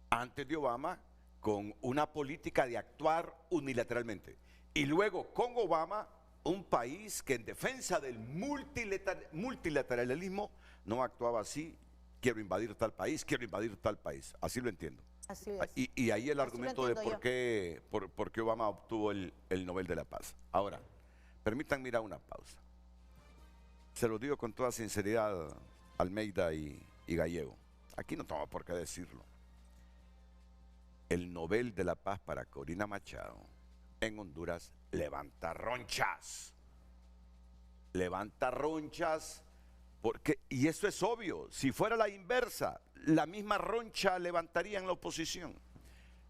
antes de Obama, con una política de actuar unilateralmente. Y luego con Obama, un país que en defensa del multilateralismo no actuaba así, quiero invadir tal país, así lo entiendo. Así es. Y ahí el Así argumento lo de entiendo por qué Obama obtuvo el Nobel de la Paz. Ahora, permítanme ir a una pausa. Se lo digo con toda sinceridad, Almeida y Gallego. Aquí no tengo por qué decirlo. El Nobel de la Paz para Corina Machado en Honduras levanta ronchas. Levanta ronchas porque, y eso es obvio, si fuera la inversa, la misma roncha levantaría en la oposición.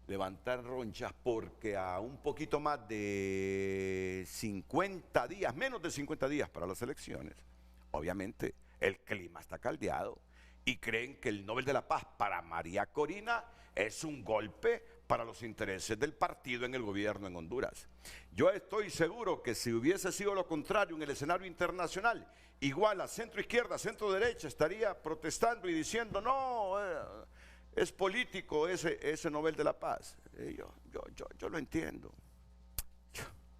Levantar ronchas porque a un poquito más de 50 días, menos de 50 días para las elecciones, obviamente el clima está caldeado y creen que el Nobel de la Paz para María Corina es un golpe para los intereses del partido en el gobierno en Honduras. Yo estoy seguro que si hubiese sido lo contrario en el escenario internacional, igual a centro izquierda, centro derecha estaría protestando y diciendo no, es político ese Nobel de la Paz. Yo lo entiendo.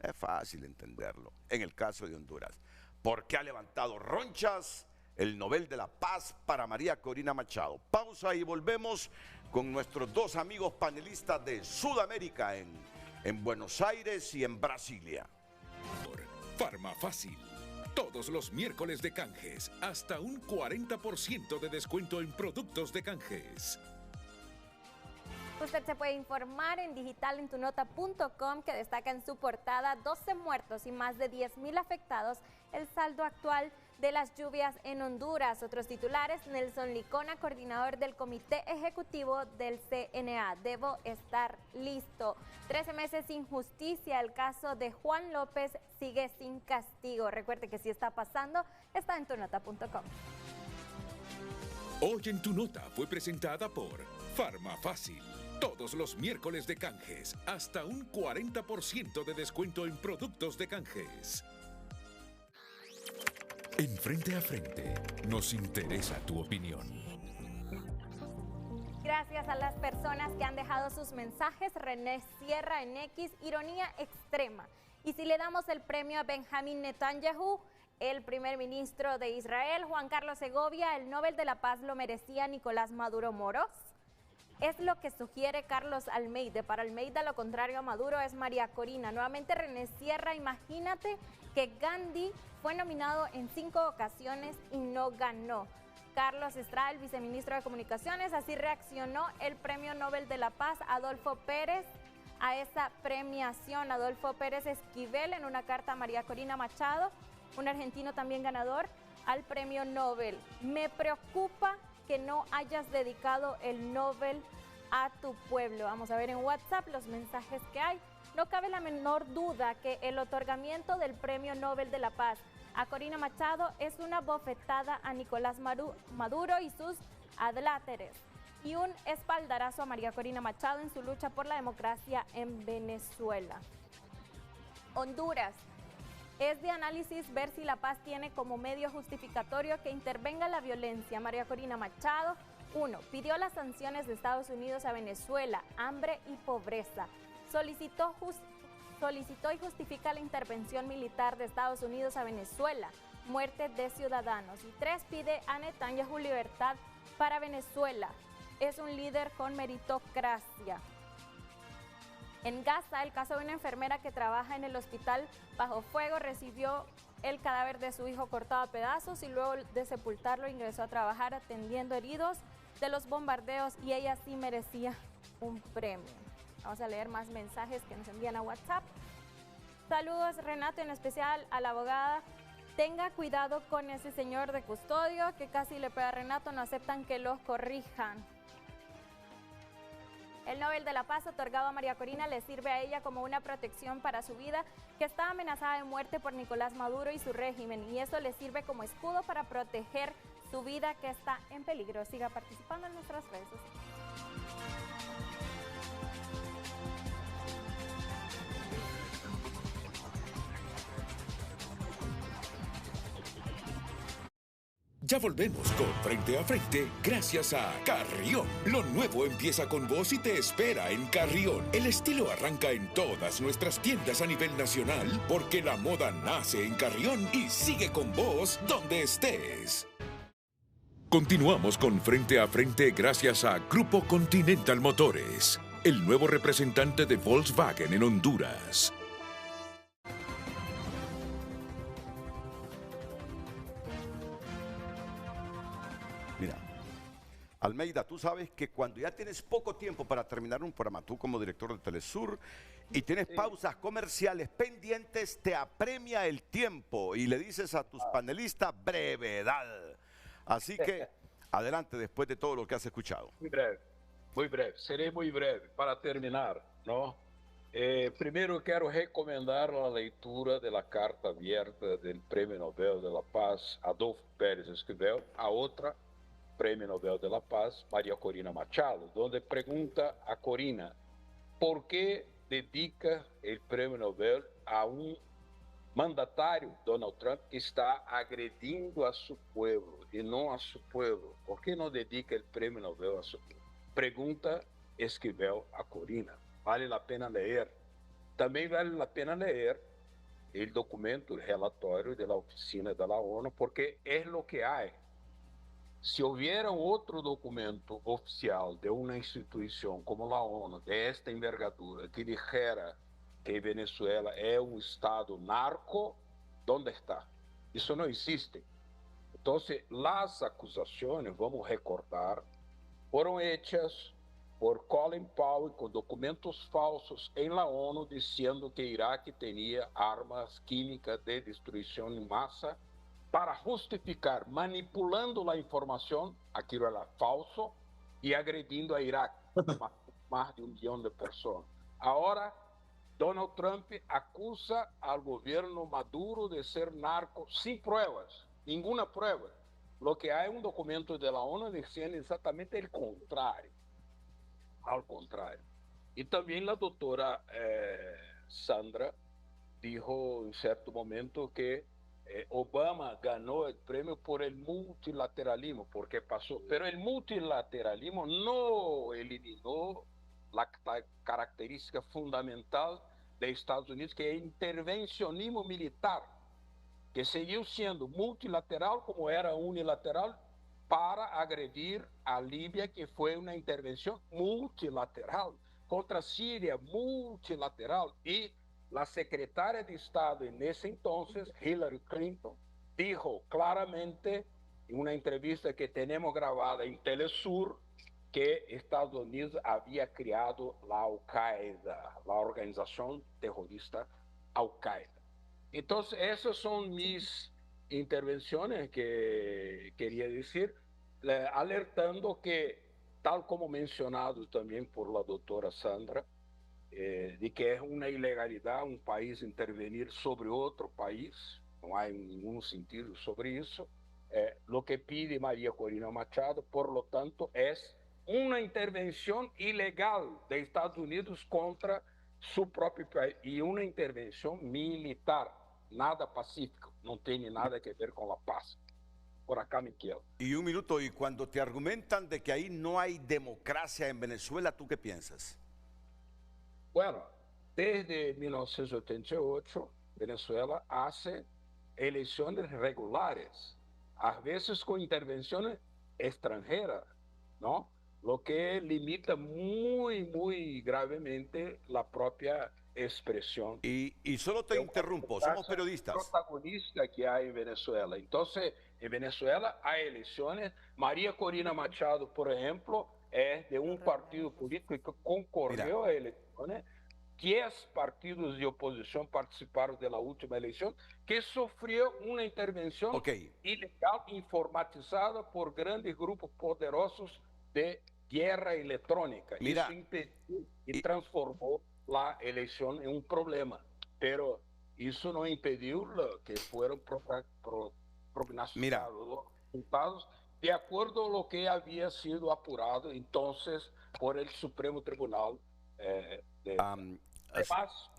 Es fácil entenderlo en el caso de Honduras. Porque ha levantado ronchas el Nobel de la Paz para María Corina Machado. Pausa y volvemos con nuestros 2 amigos panelistas de Sudamérica en Buenos Aires y en Brasilia. Farmafácil. Todos los miércoles de canjes, hasta un 40% de descuento en productos de canjes. Usted se puede informar en digitalentunota.com, que destaca en su portada 12 muertos y más de 10.000 afectados, el saldo actual de las lluvias en Honduras. Otros titulares, Nelson Licona, coordinador del Comité Ejecutivo del CNA. Debo estar listo. 13 meses sin justicia. El caso de Juan López sigue sin castigo. Recuerde que si está pasando, está en tunota.com. Hoy en Tu Nota fue presentada por Farmafácil. Todos los miércoles de canjes, hasta un 40% de descuento en productos de canjes. En Frente a Frente, nos interesa tu opinión. Gracias a las personas que han dejado sus mensajes. René Sierra en X, ironía extrema. Y si le damos el premio a Benjamin Netanyahu, el primer ministro de Israel, Juan Carlos Segovia, el Nobel de la Paz lo merecía Nicolás Maduro Moros. Es lo que sugiere Carlos Almeida. Para Almeida, lo contrario a Maduro es María Corina. Nuevamente René Sierra, imagínate que Gandhi fue nominado en 5 ocasiones y no ganó. Carlos Estrada, el viceministro de Comunicaciones, así reaccionó el Premio Nobel de la Paz Adolfo Pérez a esa premiación. Adolfo Pérez Esquivel en una carta a María Corina Machado, un argentino también ganador al Premio Nobel. Me preocupa que no hayas dedicado el Nobel a tu pueblo. Vamos a ver en WhatsApp los mensajes que hay. No cabe la menor duda que el otorgamiento del Premio Nobel de la Paz a Corina Machado es una bofetada a Nicolás Maduro y sus adláteres y un espaldarazo a María Corina Machado en su lucha por la democracia en Venezuela. Honduras. Es de análisis ver si la paz tiene como medio justificatorio que intervenga la violencia. María Corina Machado, 1. Pidió las sanciones de Estados Unidos a Venezuela, hambre y pobreza. Solicitó y justifica la intervención militar de Estados Unidos a Venezuela, muerte de ciudadanos. Y 3. Pide a Netanyahu libertad para Venezuela. Es un líder con meritocracia. En Gaza, el caso de una enfermera que trabaja en el hospital bajo fuego recibió el cadáver de su hijo cortado a pedazos y luego de sepultarlo ingresó a trabajar atendiendo heridos de los bombardeos y ella sí merecía un premio. Vamos a leer más mensajes que nos envían a WhatsApp. Saludos, Renato, en especial a la abogada. Tenga cuidado con ese señor de custodio que casi le pega a Renato, no aceptan que los corrijan. El Nobel de la Paz otorgado a María Corina le sirve a ella como una protección para su vida que está amenazada de muerte por Nicolás Maduro y su régimen, y eso le sirve como escudo para proteger su vida que está en peligro. Siga participando en nuestras redes sociales. Ya volvemos con Frente a Frente gracias a Carrión. Lo nuevo empieza con vos y te espera en Carrión. El estilo arranca en todas nuestras tiendas a nivel nacional porque la moda nace en Carrión y sigue con vos donde estés. Continuamos con Frente a Frente gracias a Grupo Continental Motores, el nuevo representante de Volkswagen en Honduras. Mira, Almeida, tú sabes que cuando ya tienes poco tiempo para terminar un programa, tú como director de Telesur, y tienes pausas comerciales pendientes, te apremia el tiempo y le dices a tus panelistas brevedad. Así que adelante después de todo lo que has escuchado. Muy breve, serei muy breve. Para terminar, ¿no? Primeiro quero recomendar a leitura da carta aberta do Prêmio Nobel de la Paz, Adolfo Pérez Esquivel, a outra Prêmio Nobel de la Paz, María Corina Machado, donde pergunta a Corina por que dedica o Prêmio Nobel a mandatário, Donald Trump, que está agredindo a seu povo e não a seu povo. Por que não dedica o Prêmio Nobel a seu povo? Pergunta Esquivel a Corina. Vale a pena ler. Também vale a pena ler o documento, o relatório da oficina da ONU, porque é o que há. Se houver outro documento oficial de uma instituição como a ONU, desta envergadura, que dijera que Venezuela é um estado narco, onde está? Isso não existe. Então, as acusações, vamos recordar, foram hechas por Colin Powell com documentos falsos em la ONU dizendo que Iraque tinha armas químicas de destruição em massa para justificar, manipulando a informação, aquilo era falso, e agredindo a Iraque, mais de 1 milhão de pessoas. Agora, Donald Trump acusa ao governo Maduro de ser narco sem pruebas, nenhuma prueba. Lo que há é um documento da ONU dizendo exatamente o contrário. Ao contrário. E também a doutora Sandra disse em certo momento que Obama ganhou o prêmio por el multilateralismo, porque passou. Pero el multilateralismo não eliminou a característica fundamental dos Estados Unidos, que é intervencionismo militar, que seguiu sendo multilateral como era unilateral para agredir a Líbia, que foi uma intervenção multilateral, contra a Síria multilateral, e a secretária de Estado nesse entonces, Hillary Clinton, dijo claramente em uma entrevista que temos gravada em Telesur que Estados Unidos havia criado a Al-Qaeda, a organização terrorista Al-Qaeda. Então, essas são minhas intervenções que queria dizer, alertando que, tal como mencionado também por a doutora Sandra, de que é uma ilegalidade um país intervenir sobre outro país, não há nenhum sentido sobre isso. Lo que pide María Corina Machado, por lo tanto, é uma intervenção ilegal dos Estados Unidos contra seu próprio país e uma intervenção militar, nada pacífica, não tem nada a ver com a paz. Por acá me quedo. Y un minuto, y cuando te argumentan de que ahí no hay democracia en Venezuela, ¿tú qué piensas? Bueno, desde 1988, Venezuela hace eleições regulares, às vezes com intervenções extranjeras, não? Lo que limita muito gravemente a própria expressão. Y solo te interrumpo, somos periodistas. Protagonista que há em Venezuela. Então, em Venezuela há eleições. María Corina Machado, por exemplo, é de um partido político que concorreu a eleições. 10 partidos de oposição participaram da última eleição, que sofreu uma intervenção ilegal informatizada por grandes grupos poderosos de guerra eletrônica. Isso impediu e transformou a eleição em um problema. Pero isso não impediu que foram prognosticados os resultados de acordo com o que havia sido apurado então por el Supremo Tribunal. Además,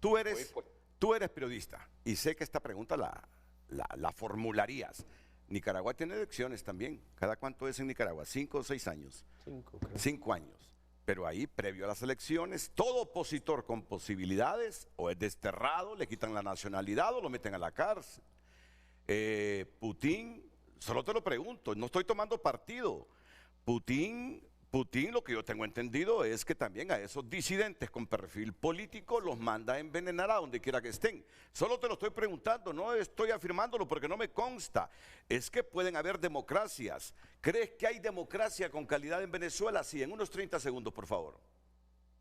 tú eres periodista y sé que esta pregunta la formularías. Nicaragua tiene elecciones también. ¿Cada cuánto es en Nicaragua? ¿5 o 6 años? 5, creo. 5 años. Pero ahí, previo a las elecciones, todo opositor con posibilidades o es desterrado, le quitan la nacionalidad o lo meten a la cárcel. Putin, solo te lo pregunto, no estoy tomando partido. Putin, lo que yo tengo entendido es que también a esos disidentes con perfil político los manda a envenenar a donde quiera que estén. Solo te lo estoy preguntando, no estoy afirmándolo porque no me consta. Es que pueden haber democracias. ¿Crees que hay democracia con calidad en Venezuela? Sí, en unos 30 segundos, por favor.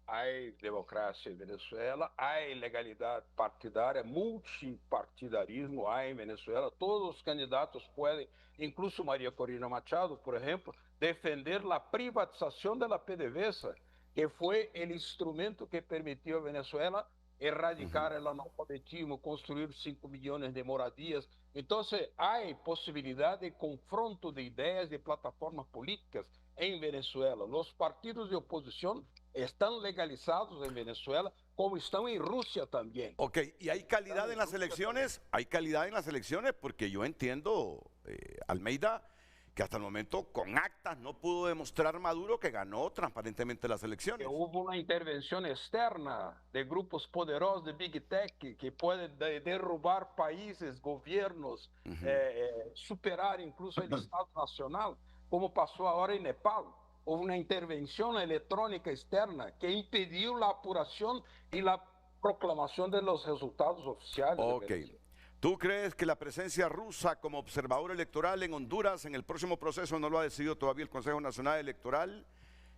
Hay democracia en Venezuela, hay legalidad partidaria, multipartidarismo hay en Venezuela. Todos los candidatos pueden, incluso María Corina Machado, por ejemplo, defender la privatización de la PDVSA, que fue el instrumento que permitió a Venezuela erradicar el analfabetismo, construir 5 millones de moradías. Entonces, hay posibilidad de confronto de ideas, de plataformas políticas en Venezuela. Los partidos de oposición están legalizados en Venezuela, como están en Rusia también. Ok, ¿y hay calidad en las elecciones? ¿Hay calidad en las elecciones? Porque yo entiendo, Almeida, que hasta el momento con actas no pudo demostrar Maduro que ganó transparentemente las elecciones. Que hubo una intervención externa de grupos poderosos de Big Tech que pueden derrubar países, gobiernos, superar incluso el Estado Nacional, como pasó ahora en Nepal. Hubo una intervención electrónica externa que impidió la apuración y la proclamación de los resultados oficiales. Ok. ¿Tú crees que la presencia rusa como observador electoral en Honduras en el próximo proceso no lo ha decidido todavía el Consejo Nacional Electoral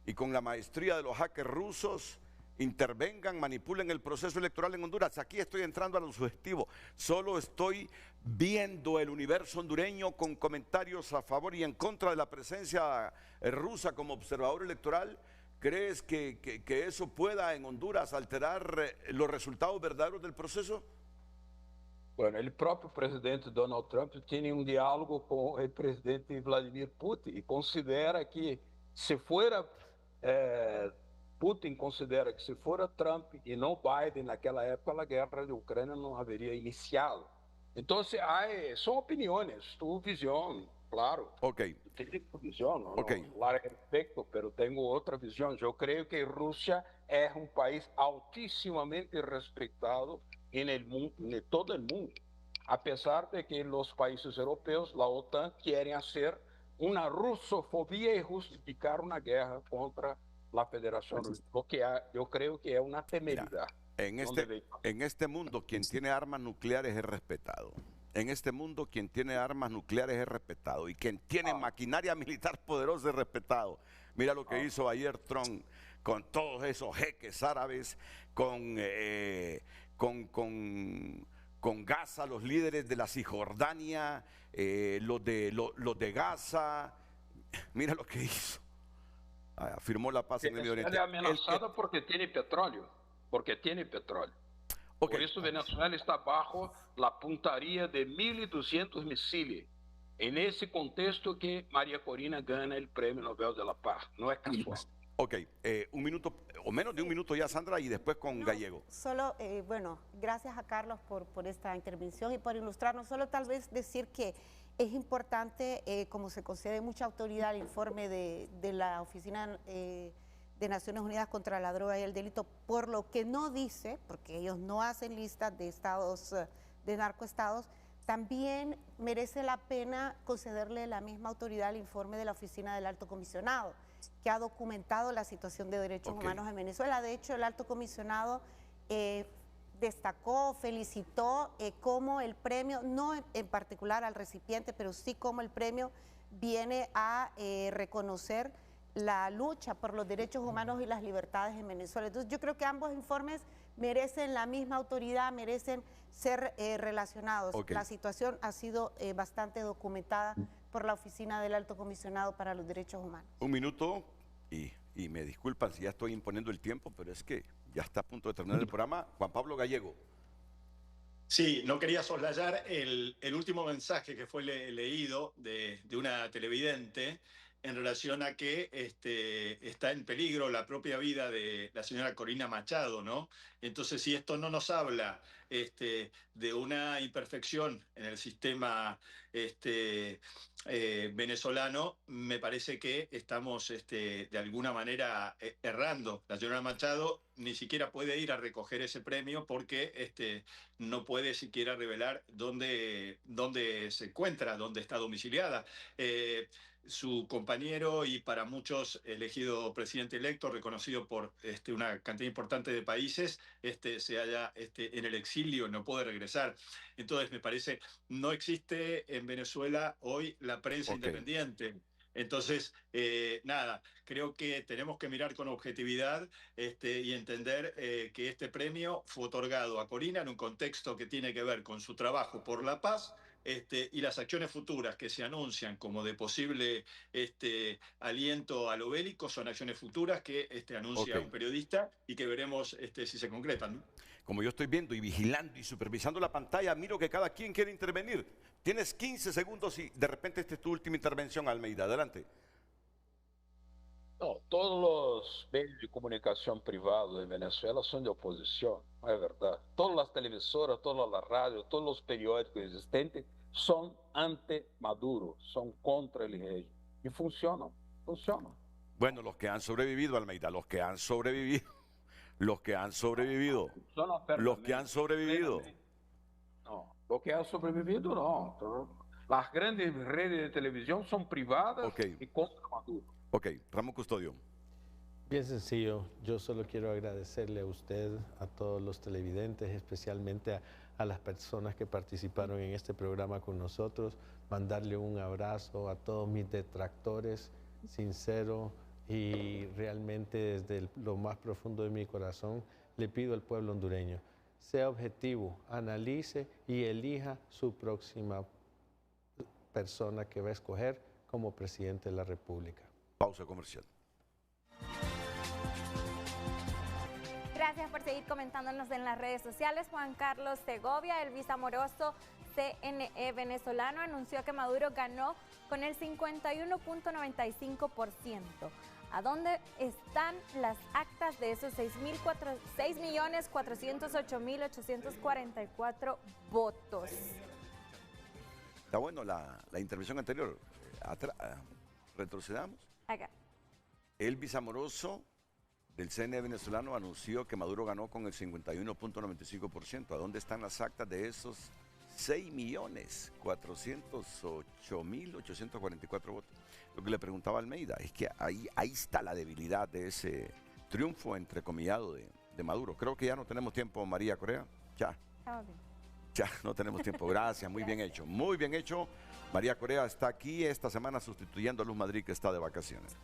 y con la maestría de los hackers rusos intervengan, manipulen el proceso electoral en Honduras? Aquí estoy entrando a lo subjetivo, solo estoy viendo el universo hondureño con comentarios a favor y en contra de la presencia rusa como observador electoral. ¿Crees que eso pueda en Honduras alterar los resultados verdaderos del proceso? Bueno, el propio presidente Donald Trump tiene un diálogo con el presidente Vladimir Putin y considera que si fuera Putin considera que se fuera Trump e não Biden naquela época, a guerra de Ucrânia não haveria iniciado. Então, são opiniões, tu visão, claro. Ok. Tenho visão, não, claro, respeito, mas tenho outra visão. Eu creio que Rússia é um país altíssimamente respeitado em todo o mundo, apesar de que os países europeus, a OTAN, querem fazer uma russofobia e justificar uma guerra contra a Federação Russa, o que eu creio que é uma temeridade. En este mundo, quien tiene armas nucleares es respetado. En este mundo, quien tiene armas nucleares es respetado. Y quien tiene maquinaria militar poderosa es respetado. Mira lo que hizo ayer Trump con todos esos jeques árabes, con Gaza, los líderes de la Cisjordania, los de Gaza. Mira lo que hizo. Firmó la paz en el Medio Oriente. Ela é ameaçada porque tem petróleo. Porque tem petróleo. Por isso, Venezuela está bajo a puntaria de 1.200 misiles. É nesse contexto que María Corina ganha o Prêmio Nobel de la Paz. Não é casual. Ok, un minuto, o menos de un minuto ya, Sandra, y después con Gallego. Solo, bueno, gracias a Carlos por esta intervención y por ilustrarnos. Solo tal vez decir que es importante, como se concede mucha autoridad al informe de la Oficina de Naciones Unidas contra la Droga y el Delito, por lo que no dice, porque ellos no hacen listas de estados, de narcoestados, también merece la pena concederle la misma autoridad al informe de la Oficina del Alto Comisionado, que ha documentado la situación de derechos humanos en Venezuela. De hecho, el Alto Comisionado destacó, felicitó cómo el premio, no en particular al recipiente, pero sí cómo el premio viene a reconocer la lucha por los derechos humanos y las libertades en Venezuela. Entonces yo creo que ambos informes merecen la misma autoridad, merecen ser relacionados. La situación ha sido bastante documentada por la Oficina del Alto Comisionado para los Derechos Humanos. Un minuto, y me disculpan si ya estoy imponiendo el tiempo, pero es que ya está a punto de terminar el programa. Juan Pablo Gallego. Sí, no quería soslayar el último mensaje que fue leído de una televidente en relación a que está en peligro la propia vida de la señora Corina Machado, ¿no? Entonces, si esto no nos habla de una imperfección en el sistema venezolano, me parece que estamos de alguna manera errando. La señora Machado ni siquiera puede ir a recoger ese premio porque no puede siquiera revelar dónde se encuentra, dónde está domiciliada. Su compañero y para muchos elegido presidente electo, reconocido por una cantidad importante de países, se halla en el exilio, no puede regresar. Entonces, me parece, no existe en Venezuela hoy la prensa independiente. Entonces, nada, creo que tenemos que mirar con objetividad y entender que este premio fue otorgado a Corina en un contexto que tiene que ver con su trabajo por la paz, y las acciones futuras que se anuncian como de posible aliento a lo bélico son acciones futuras que anuncia un periodista y que veremos si se concretan. Como yo estoy viendo y vigilando y supervisando la pantalla, miro que cada quien quiere intervenir. Tienes 15 segundos y de repente esta es tu última intervención, Almeida. Adelante. Não, todos os meios de comunicação privados em Venezuela são de oposição, não é verdade? Todas as televisoras, todas as rádios, todos os periódicos existentes são anti-Maduro, são contra o regime. E funcionam, funcionam. Bueno, los que han sobrevivido, Almeida, los que han sobrevivido. Los que han sobrevivido. Los que han sobrevivido. No, los que han sobrevivido no. Las grandes redes de televisión son privadas y contra Maduro. Ok, Ramón Custodio. Bien sencillo, yo solo quiero agradecerle a usted, a todos los televidentes, especialmente a las personas que participaron en este programa con nosotros, mandarle un abrazo a todos mis detractores, sincero, y realmente desde lo más profundo de mi corazón le pido al pueblo hondureño, sea objetivo, analice y elija su próxima persona que va a escoger como presidente de la República. Pausa comercial. Gracias por seguir comentándonos en las redes sociales. Juan Carlos Segovia, el viceamoroso CNE venezolano, anunció que Maduro ganó con el 51.95%. ¿A dónde están las actas de esos 6.408.844 votos? Está bueno la intervención anterior. Retrocedamos. Acá. El viceamoroso del CNE venezolano anunció que Maduro ganó con el 51.95%. ¿A dónde están las actas de esos 6.408.844 votos? Lo que le preguntaba a Almeida es que ahí está la debilidad de ese triunfo entrecomillado de Maduro. Creo que ya no tenemos tiempo, María Correa. Ya no tenemos tiempo. Gracias, muy bien hecho. Muy bien hecho. María Correa está aquí esta semana sustituyendo a Luz Madrid, que está de vacaciones.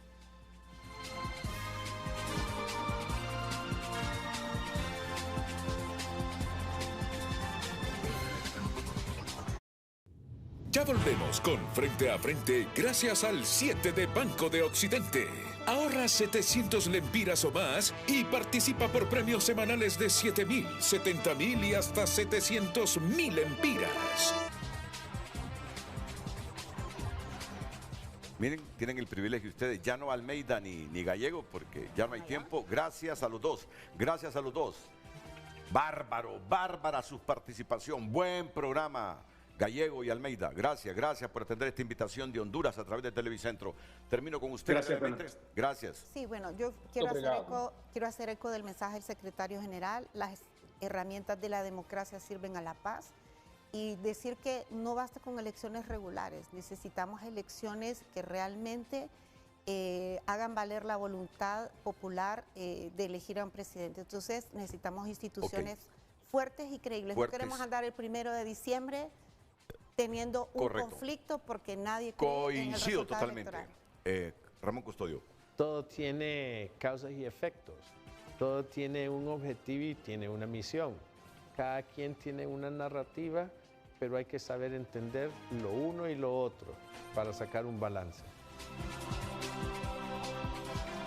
Ya volvemos con Frente a Frente gracias al 7 de Banco de Occidente. Ahorra 700 lempiras o más y participa por premios semanales de 7.000, 70.000 y hasta 700.000 lempiras. Miren, tienen el privilegio ustedes, ya no Almeida ni Gallego, porque ya no hay tiempo. Gracias a los dos, gracias a los dos. Bárbara su participación, buen programa. Gallego y Almeida, gracias por atender esta invitación de Honduras a través de Televicentro. Termino con usted. Gracias. Sí, bueno, yo quiero hacer eco del mensaje del secretario general. Las herramientas de la democracia sirven a la paz y decir que no basta con elecciones regulares, necesitamos elecciones que realmente hagan valer la voluntad popular de elegir a un presidente. Entonces necesitamos instituciones fuertes y creíbles. No queremos andar el 1 de diciembre teniendo un conflicto porque nadie cree en el resultado totalmente. Ramón Custodio. Todo tiene causas y efectos. Todo tiene un objetivo y tiene una misión. Cada quien tiene una narrativa, pero hay que saber entender lo uno y lo otro para sacar un balance.